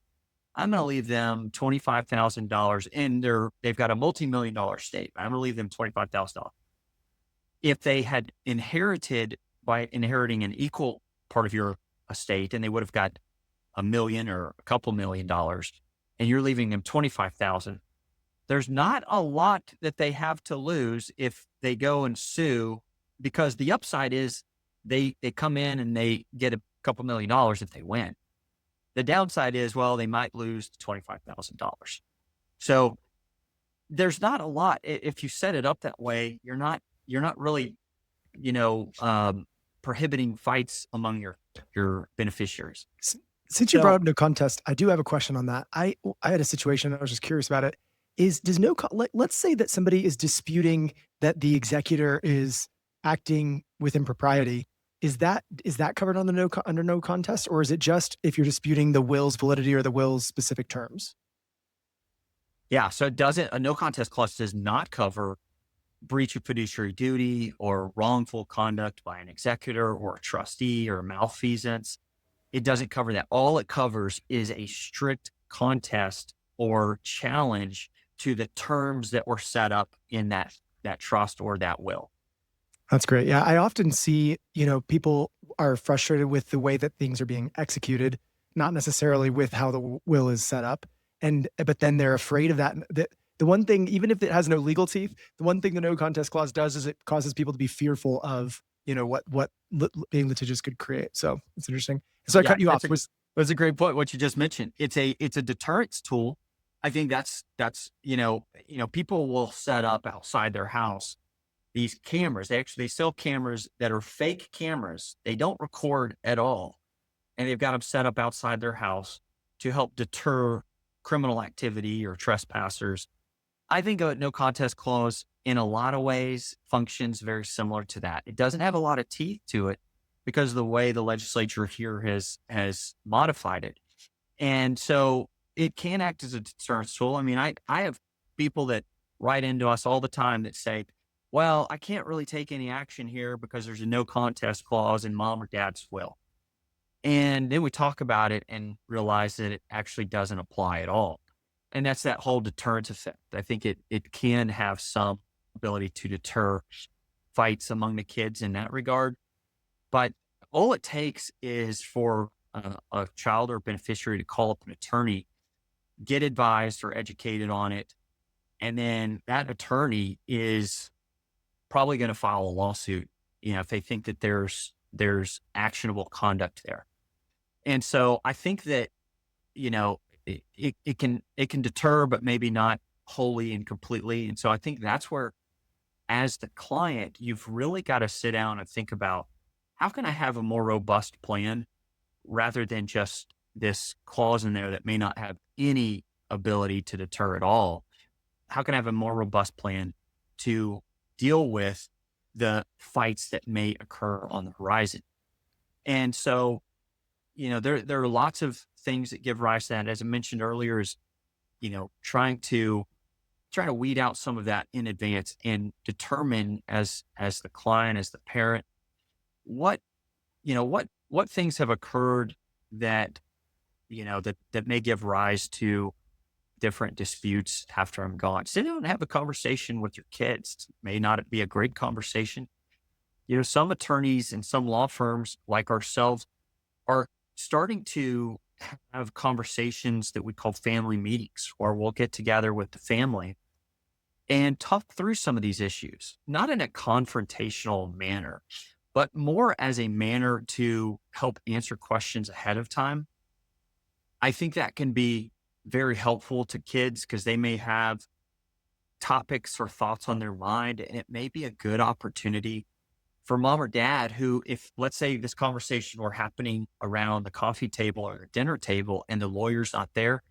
$25,000 and they've got a multi-million-dollar estate. I'm going to leave them $25,000. If they had inherited by inheriting an equal part of your estate and they would have got $1 million or a couple $1,000,000 and you're leaving them 25,000, there's not a lot that they have to lose if they go and sue, because the upside is they come in and they get a couple $1,000,000 if they win. The downside is, well, they might lose $25,000. So there's not a lot. If you set it up that way, you're not really, prohibiting fights among your beneficiaries. Since you brought up no contest, I do have a question on that. I had a situation, I was just curious about it. Let's say that somebody is disputing that the executor is acting with impropriety. Is that covered on the under no contest, or is it just if you're disputing the will's validity or the will's specific terms? Yeah. So a no contest clause does not cover breach of fiduciary duty or wrongful conduct by an executor or a trustee or malfeasance. It doesn't cover that. All it covers is a strict contest or challenge to the terms that were set up in that trust or that will. That's great. Yeah, I often see, people are frustrated with the way that things are being executed, not necessarily with how the will is set up. But then they're afraid of that The one thing, even if it has no legal teeth, the one thing the no contest clause does is it causes people to be fearful of, what being litigious could create. So it's interesting. So I Yeah, cut you off. that's a great point. What you just mentioned, it's a deterrence tool. I think that's people will set up outside their house these cameras. They sell cameras that are fake cameras. They don't record at all, and they've got them set up outside their house to help deter criminal activity or trespassers. I think a no contest clause in a lot of ways functions very similar to that. It doesn't have a lot of teeth to it because of the way the legislature here has modified it. And so it can act as a deterrence tool. I mean, I have people that write into us all the time that say, well, I can't really take any action here because there's a no contest clause in mom or dad's will. And then we talk about it and realize that it actually doesn't apply at all. And that's that whole deterrence effect. I think it can have some ability to deter fights among the kids in that regard. But all it takes is for a child or beneficiary to call up an attorney, get advised or educated on it. And then that attorney is probably going to file a lawsuit, if they think that there's actionable conduct there. And so I think that, it can deter, but maybe not wholly and completely. And so I think that's where, as the client, you've really got to sit down and think about, how can I have a more robust plan rather than just this clause in there that may not have any ability to deter at all? How can I have a more robust plan to deal with the fights that may occur on the horizon? And so, there are lots of things that give rise to that. As I mentioned earlier, is, trying to weed out some of that in advance and determine as the client, as the parent, what things have occurred that, that may give rise to different disputes after I'm gone. Sit down and have a conversation with your kids. It may not be a great conversation. Some attorneys and some law firms like ourselves are starting to have conversations that we call family meetings, where we'll get together with the family and talk through some of these issues, not in a confrontational manner, but more as a manner to help answer questions ahead of time. I think that can be very helpful to kids because they may have topics or thoughts on their mind, and it may be a good opportunity for mom or dad who, if let's say this conversation were happening around the coffee table or the dinner table and the lawyer's not there,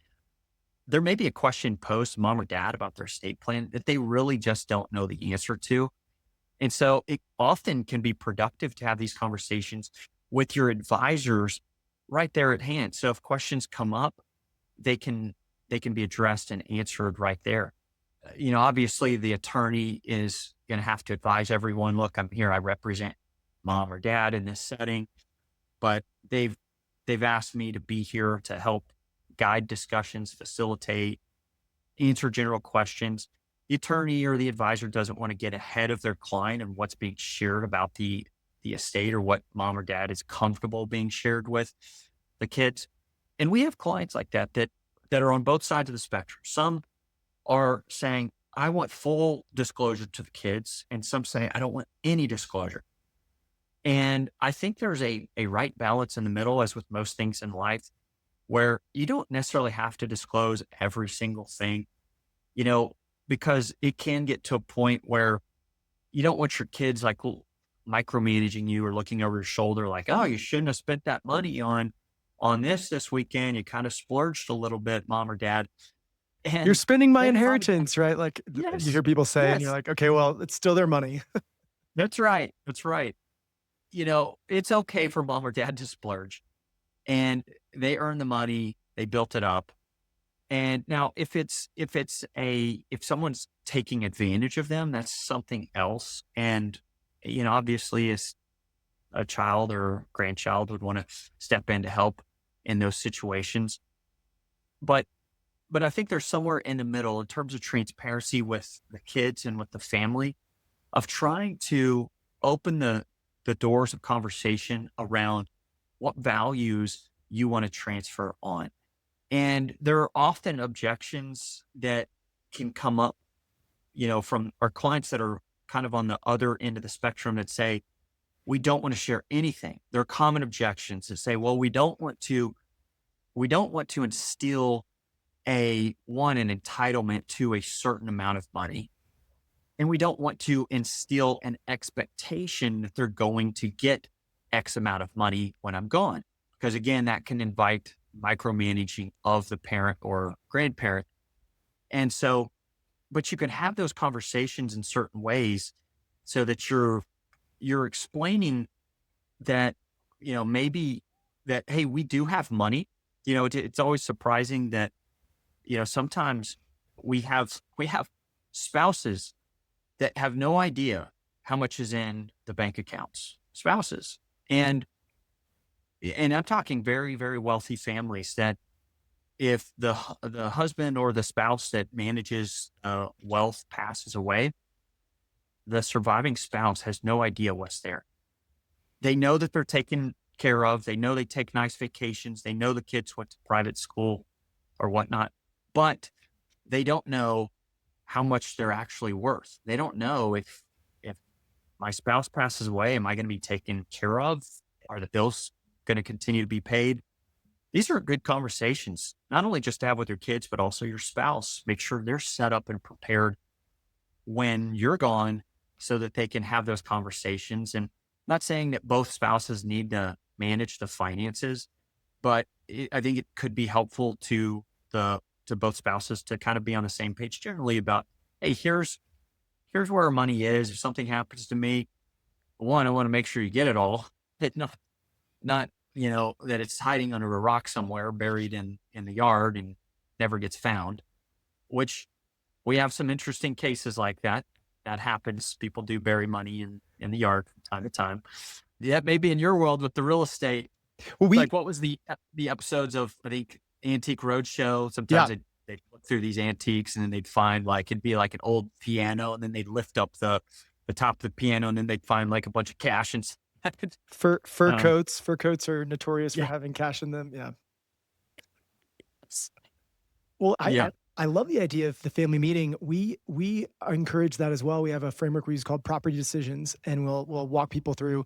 there may be a question posed to mom or dad about their estate plan that they really just don't know the answer to. And so it often can be productive to have these conversations with your advisors right there at hand. So if questions come up, they can be addressed and answered right there. Obviously the attorney is going to have to advise everyone, look, I'm here, I represent mom or dad in this setting, but they've asked me to be here to help guide discussions, facilitate, answer general questions. The attorney or the advisor doesn't want to get ahead of their client and what's being shared about the estate or what mom or dad is comfortable being shared with the kids. And we have clients like that are on both sides of the spectrum. Some are saying, I want full disclosure to the kids. And some say, I don't want any disclosure. And I think there's a right balance in the middle, as with most things in life, where you don't necessarily have to disclose every single thing, because it can get to a point where you don't want your kids like micromanaging you or looking over your shoulder like, oh, you shouldn't have spent that money on this weekend. You kind of splurged a little bit, mom or dad. And you're spending my then inheritance, right? Like yes, you hear people say, and you're like, okay, well, it's still their money. that's right. That's right. It's okay for mom or dad to splurge, and they earn the money, they built it up. And now if someone's taking advantage of them, that's something else. And, obviously as a child or grandchild would want to step in to help in those situations. But I think there's somewhere in the middle in terms of transparency with the kids and with the family of trying to open the doors of conversation around what values you want to transfer on. And there are often objections that can come up, from our clients that are kind of on the other end of the spectrum that say, we don't want to share anything. There are common objections that say, well, we don't want to instill an entitlement to a certain amount of money. And we don't want to instill an expectation that they're going to get X amount of money when I'm gone. Because again, that can invite micromanaging of the parent or grandparent. And so, but you can have those conversations in certain ways so that you're explaining that, maybe that, hey, we do have money. It's always surprising that, sometimes we have spouses that have no idea how much is in the bank accounts, spouses. And I'm talking very, very wealthy families that if the husband or the spouse that manages wealth passes away, the surviving spouse has no idea what's there. They know that they're taken care of. They know they take nice vacations. They know the kids went to private school or whatnot, but they don't know how much they're actually worth. They don't know if my spouse passes away, am I going to be taken care of? Are the bills going to continue to be paid? These are good conversations, not only just to have with your kids, but also your spouse. Make sure they're set up and prepared when you're gone so that they can have those conversations. And I'm not saying that both spouses need to manage the finances, but I think it could be helpful to both spouses to kind of be on the same page generally about, hey, here's where our money is. If something happens to me, one, I want to make sure you get it all. It not that it's hiding under a rock somewhere, buried in the yard and never gets found, which we have some interesting cases like that. That happens. People do bury money in the yard from time to time. That may be in your world with the real estate. Well, Like what was the episodes of, I think, Antique Roadshow? Sometimes they'd look through these antiques and then they'd find it'd be like an old piano, and then they'd lift up the top of the piano and then they'd find like a bunch of cash and fur coats. Fur coats are notorious for having cash in them. Yeah. Well, I love the idea of the family meeting. We encourage that as well. We have a framework we use called property decisions, and we'll walk people through.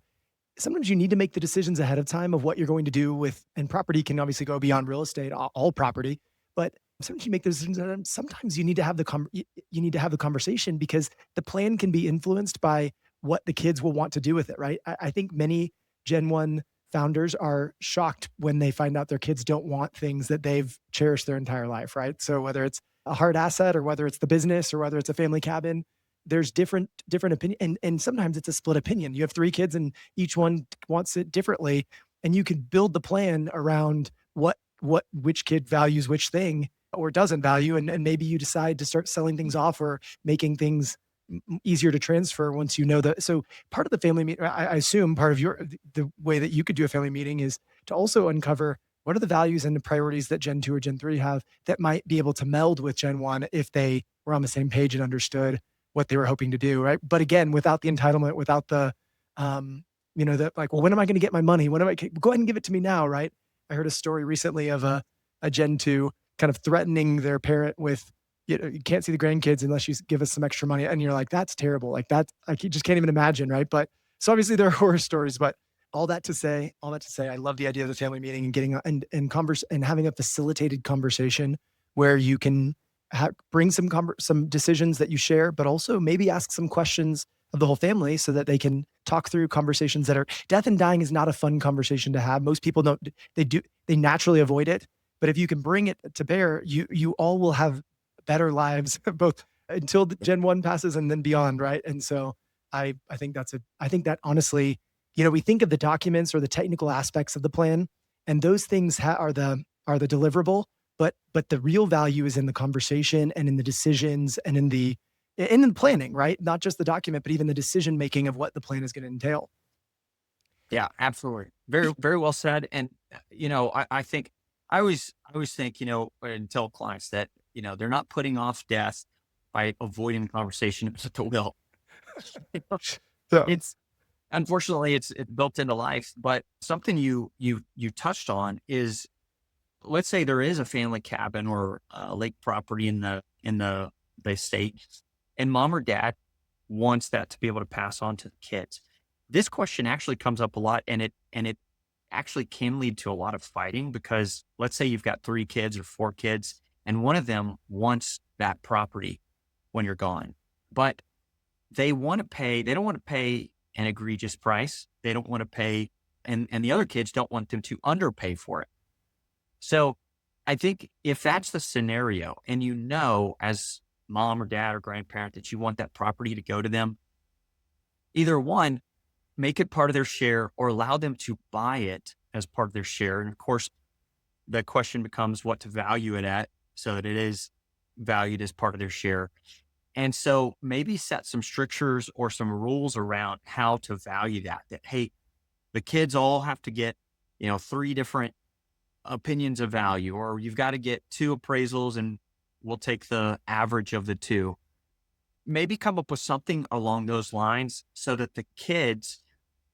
Sometimes you need to make the decisions ahead of time of what you're going to do with, and property can obviously go beyond real estate, all property, but sometimes you make the decisions, and sometimes you need to have the conversation because the plan can be influenced by what the kids will want to do with it, right? I think many Gen 1 founders are shocked when they find out their kids don't want things that they've cherished their entire life, right? So whether it's a hard asset or whether it's the business or whether it's a family cabin, there's different opinion. And sometimes it's a split opinion. You have 3 kids and each one wants it differently. And you can build the plan around which kid values which thing or doesn't value. And maybe you decide to start selling things off or making things easier to transfer once you know that. So part of the family meeting, I assume part of the way that you could do a family meeting is to also uncover what are the values and the priorities that Gen 2 or Gen 3 have that might be able to meld with Gen 1 if they were on the same page and understood what they were hoping to do, right? But again, without the entitlement, without the, well, when am I going to get my money? Go ahead and give it to me now, right? I heard a story recently of a Gen 2 kind of threatening their parent with, you can't see the grandkids unless you give us some extra money. And you're like, that's terrible. Like that, I just can't even imagine, right? But so obviously there are horror stories, but all that to say, I love the idea of the family meeting and getting and having a facilitated conversation where you can bring some decisions that you share, but also maybe ask some questions of the whole family so that they can talk through conversations that are death and dying is not a fun conversation to have. Most people they naturally avoid it, but if you can bring it to bear, you all will have better lives, both until the Gen 1 passes and then beyond. Right. And so I think that honestly, we think of the documents or the technical aspects of the plan, and those things are the deliverable, but the real value is in the conversation and in the decisions and in the planning, right? Not just the document, but even the decision making of what the plan is going to entail. Yeah, absolutely. Very, very well said. And, I think I always think, and tell clients that, they're not putting off death by avoiding conversation about the will. So, unfortunately it's built into life, but something you touched on is, let's say there is a family cabin or a lake property in the the estate, and mom or dad wants that to be able to pass on to the kids. This question actually comes up a lot, and it actually can lead to a lot of fighting because let's say you've got 3 kids or 4 kids, and one of them wants that property when you're gone, but they don't want to pay an egregious price. They don't want to pay, and the other kids don't want them to underpay for it. So I think if that's the scenario and as mom or dad or grandparent that you want that property to go to them, either one, make it part of their share or allow them to buy it as part of their share. And of course, the question becomes what to value it at so that it is valued as part of their share. And so maybe set some strictures or some rules around how to value that, hey, the kids all have to get, 3 different opinions of value, or you've got to get 2 appraisals and we'll take the average of the 2. Maybe come up with something along those lines so that the kids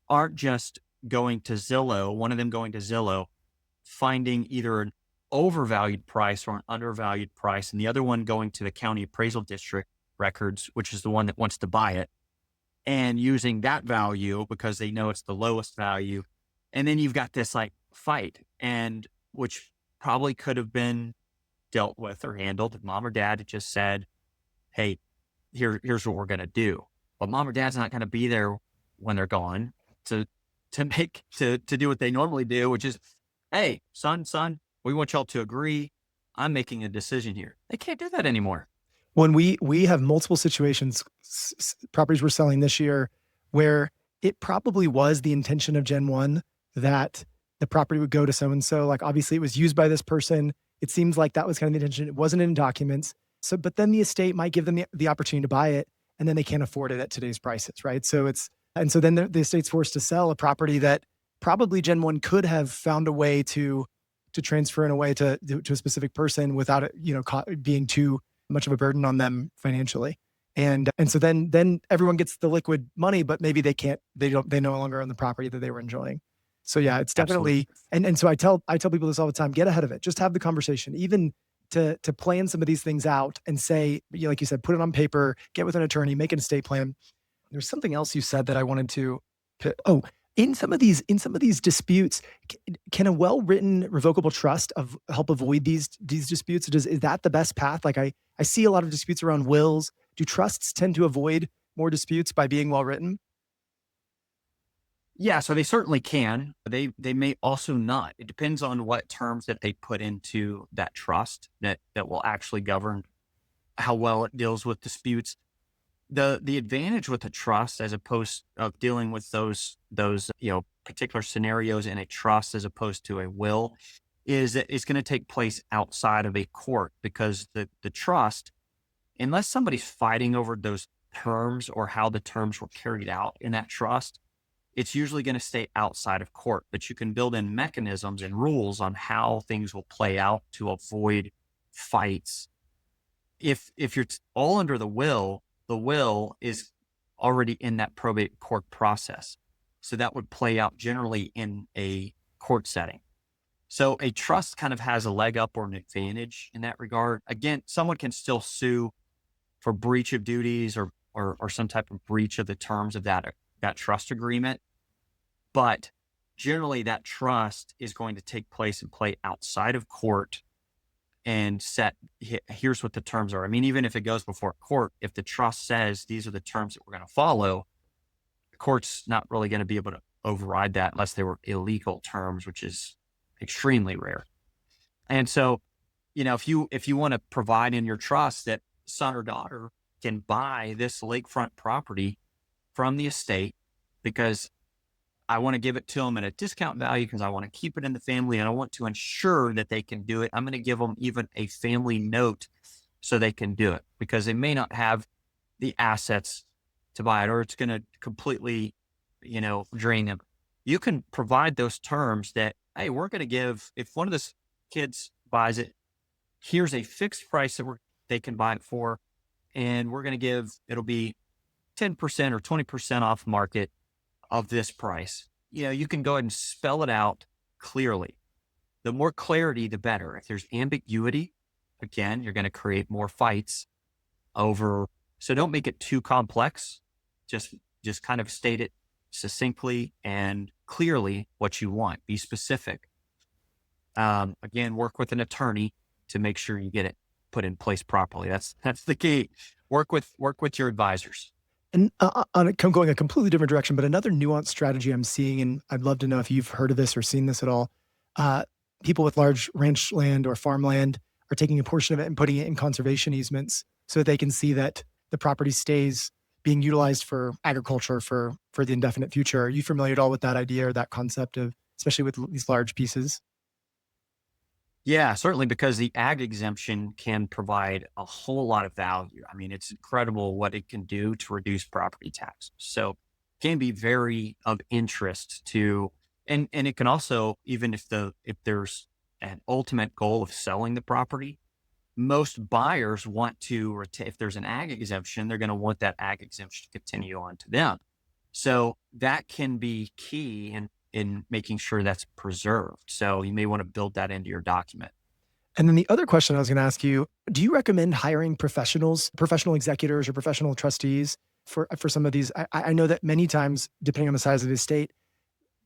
aren't just going to Zillow, one of them going to Zillow, finding either an overvalued price or an undervalued price, and the other one going to the county appraisal district records, which is the one that wants to buy it, and using that value because they know it's the lowest value. And then you've got this like fight, and which probably could have been dealt with or handled if mom or dad had just said, hey, here's what we're going to do. But mom or dad's not going to be there when they're gone to do what they normally do, which is, hey, son, we want y'all to agree. I'm making a decision here. They can't do that anymore. When we have multiple situations, properties we're selling this year, where it probably was the intention of Gen 1 that the property would go to so-and-so. Like obviously it was used by this person. It seems like that was kind of the intention. It wasn't in documents. So, but then the estate might give them the opportunity to buy it, and then they can't afford it at today's prices, right? So then the estate's forced to sell a property that probably Gen 1 could have found a way to transfer in a way to a specific person without it, being too much of a burden on them financially. And so then everyone gets the liquid money, but maybe they no longer own the property that they were enjoying. So yeah, it's definitely, and so I tell people this all the time, get ahead of it. Just have the conversation, even to plan some of these things out and say, like you said, put it on paper, get with an attorney, make an estate plan. There's something else you said that I wanted to, in some of these disputes, can a well-written revocable trust help avoid these disputes? Is that the best path? Like I see a lot of disputes around wills. Do trusts tend to avoid more disputes by being well-written? Yeah, so they certainly can. They may also not. It depends on what terms that they put into that trust that will actually govern how well it deals with disputes. The advantage with a trust, as opposed of dealing with those particular scenarios in a trust as opposed to a will, is that it's going to take place outside of a court, because the trust, unless somebody's fighting over those terms or how the terms were carried out in that trust, it's usually going to stay outside of court. But you can build in mechanisms and rules on how things will play out to avoid fights. If you're all under the will is already in that probate court process. So that would play out generally in a court setting. So a trust kind of has a leg up or an advantage in that regard. Again, someone can still sue for breach of duties or some type of breach of the terms of that trust agreement. But generally that trust is going to take place and play outside of court and here's what the terms are. I mean, even if it goes before court, if the trust says these are the terms that we're going to follow, the court's not really going to be able to override that unless they were illegal terms, which is extremely rare. And so, if you want to provide in your trust that son or daughter can buy this lakefront property from the estate because I want to give it to them at a discount value because I want to keep it in the family and I want to ensure that they can do it. I'm going to give them even a family note so they can do it, because they may not have the assets to buy it, or it's going to completely, drain them. You can provide those terms that, hey, we're going to give, if one of the kids buys it, here's a fixed price that they can buy it for. And we're going to give, it'll be 10% or 20% off market of this price. You can go ahead and spell it out clearly. The more clarity, the better. If there's ambiguity, again, you're going to create more fights. over. So don't make it too complex. Just just kind of state it succinctly and clearly what you want. Be specific. Again, work with an attorney to make sure you get it put in place properly. That's the key. Work with your advisors. And going a completely different direction, but another nuanced strategy I'm seeing, and I'd love to know if you've heard of this or seen this at all. Uh, People with large ranch land or farmland are taking a portion of it and putting it in conservation easements so that they can see that the property stays being utilized for agriculture for the indefinite future. Are you familiar at all with that idea or that concept of, especially with these large pieces? Yeah, certainly because the ag exemption can provide a whole lot of value. I mean, it's incredible what it can do to reduce property taxes. So it can be very of interest to, and it can also, even if there's an ultimate goal of selling the property, most buyers want to retain, if there's an ag exemption, they're going to want that ag exemption to continue on to them. So that can be key in making sure that's preserved. So you may want to build that into your document. And then the other question I was going to ask you, do you recommend hiring professionals, professional executors or professional trustees for some of these? I know that many times, depending on the size of the estate,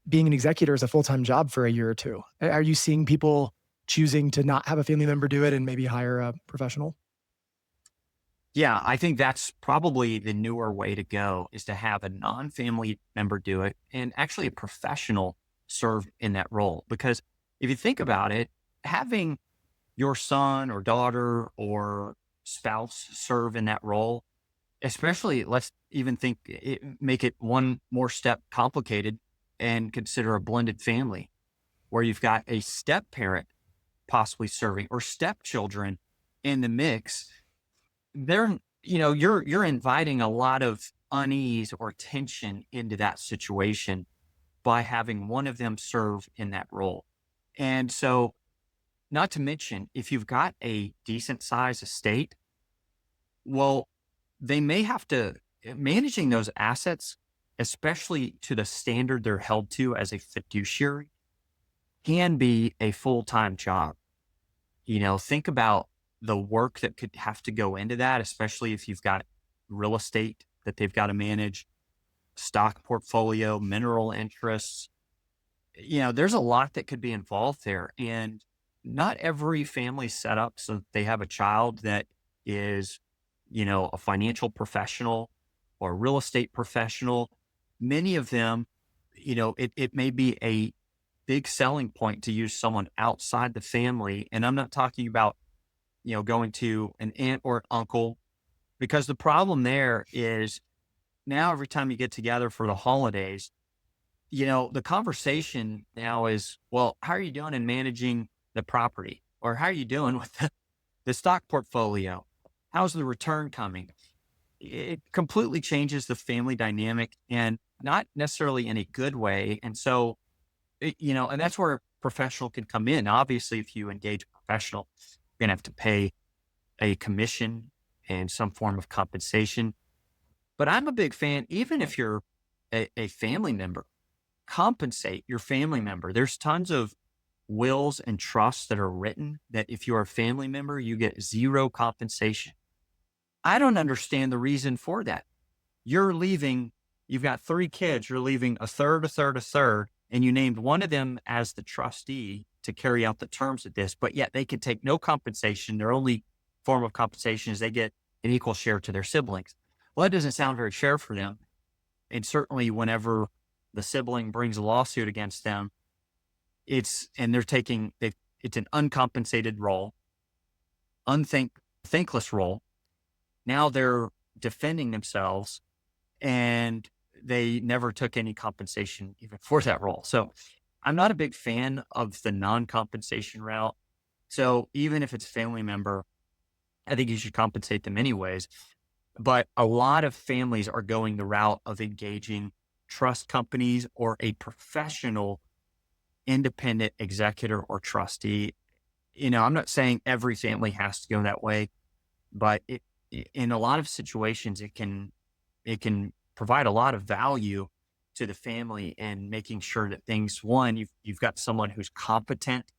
being an executor is a full-time job for a year or two. Are you seeing people choosing to not have a family member do it and maybe hire a professional? Yeah, I think that's probably the newer way to go is to have a non-family member do it and actually a professional serve in that role. Because if you think about it, having your son or daughter or spouse serve in that role, especially let's even make it one more step complicated and consider a blended family where you've got a step parent possibly serving or stepchildren in the mix. They're, you're inviting a lot of unease or tension into that situation by having one of them serve in that role. And so, not to mention, if you've got a decent size estate, well, they may have to managing those assets, especially to the standard they're held to as a fiduciary, can be a full-time job. Think about the work that could have to go into that, especially if you've got real estate that they've got to manage, stock portfolio, mineral interests. There's a lot that could be involved there. And not every family set up so that they have a child that is, a financial professional or a real estate professional. Many of them, it may be a big selling point to use someone outside the family. And I'm not talking about, going to an aunt or an uncle, because the problem there is now every time you get together for the holidays, the conversation now is, well, how are you doing in managing the property? Or how are you doing with the stock portfolio? How's the return coming? It completely changes the family dynamic and not necessarily in a good way. And so, and that's where a professional can come in. Obviously, if you engage a professional, you're going to have to pay a commission and some form of compensation. But I'm a big fan, even if you're a family member, compensate your family member. There's tons of wills and trusts that are written that if you're a family member, you get zero compensation. I don't understand the reason for that. You're leaving, you've got three kids, you're leaving a third, a third, a third, and you named one of them as the trustee to carry out the terms of this, but yet they could take no compensation. Their only form of compensation is they get an equal share to their siblings. Well, that doesn't sound very fair for them. And certainly whenever the sibling brings a lawsuit against them, it's an uncompensated role, thankless role. Now they're defending themselves and they never took any compensation even for that role. So I'm not a big fan of the non-compensation route. So even if it's a family member, I think you should compensate them anyways. But a lot of families are going the route of engaging trust companies or a professional independent executor or trustee. I'm not saying every family has to go that way, but in a lot of situations, it can provide a lot of value to the family and making sure that things, one, you've got someone who's competent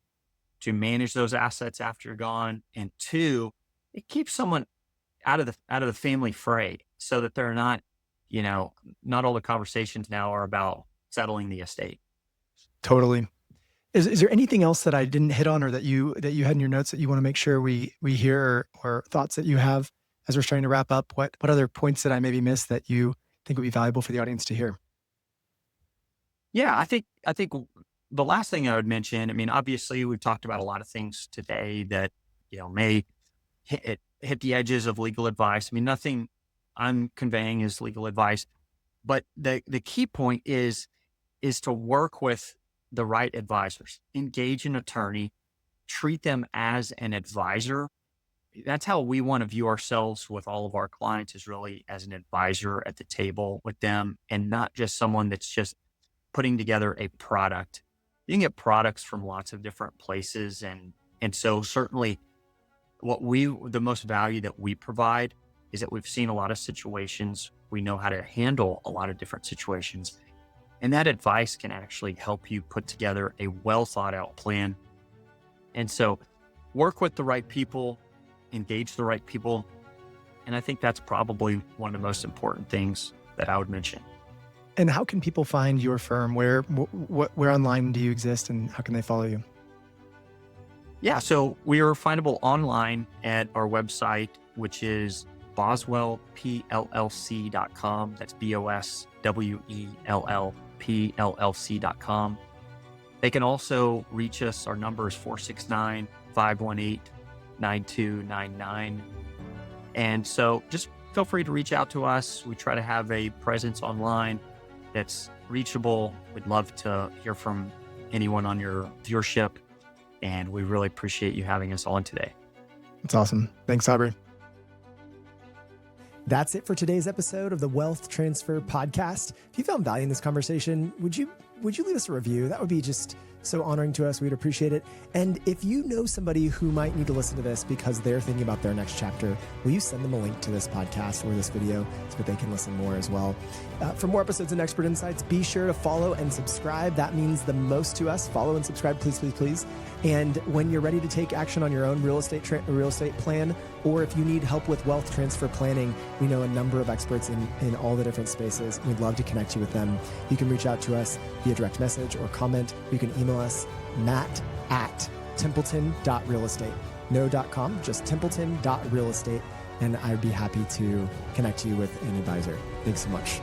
to manage those assets after you're gone. And two, it keeps someone out of the family fray, so that they're not, not all the conversations now are about settling the estate. Totally. Is there anything else that I didn't hit on, or that you had in your notes that you want to make sure we hear, or thoughts that you have as we're starting to wrap up? What other points that I maybe missed that you think would be valuable for the audience to hear? Yeah, I think the last thing I would mention, I mean, obviously we've talked about a lot of things today that, may hit the edges of legal advice. I mean, nothing I'm conveying is legal advice, but the key point is to work with the right advisors, engage an attorney, treat them as an advisor. That's how we want to view ourselves with all of our clients, is really as an advisor at the table with them, and not just someone that's just putting together a product. You can get products from lots of different places. And so certainly the most value that we provide is that we've seen a lot of situations. We know how to handle a lot of different situations. And that advice can actually help you put together a well thought out plan. And so work with the right people, engage the right people. And I think that's probably one of the most important things that I would mention. And how can people find your firm? Where online do you exist, and how can they follow you? Yeah, so we are findable online at our website, which is boswellpllc.com. That's BOSWELLPLLC.com. They can also reach us. Our number is 469-518-9299. And so just feel free to reach out to us. We try to have a presence online that's reachable. We'd love to hear from anyone on your viewership, and we really appreciate you having us on today. That's awesome. Thanks, Aubrey. That's it for today's episode of the Wealth Transfer Podcast. If you found value in this conversation, would you leave us a review? That would be just so honoring to us. We'd appreciate it. And if you know somebody who might need to listen to this because they're thinking about their next chapter, will you send them a link to this podcast or this video so that they can listen more as well? For more episodes and expert insights, be sure to follow and subscribe. That means the most to us. Follow and subscribe, please, please, please. And when you're ready to take action on your own real estate plan, or if you need help with wealth transfer planning, we know a number of experts in all the different spaces. We'd love to connect you with them. You can reach out to us via direct message or comment. You can email us, matt@templeton.realestate. No .com, just templeton.realestate. And I'd be happy to connect you with an advisor. Thanks so much.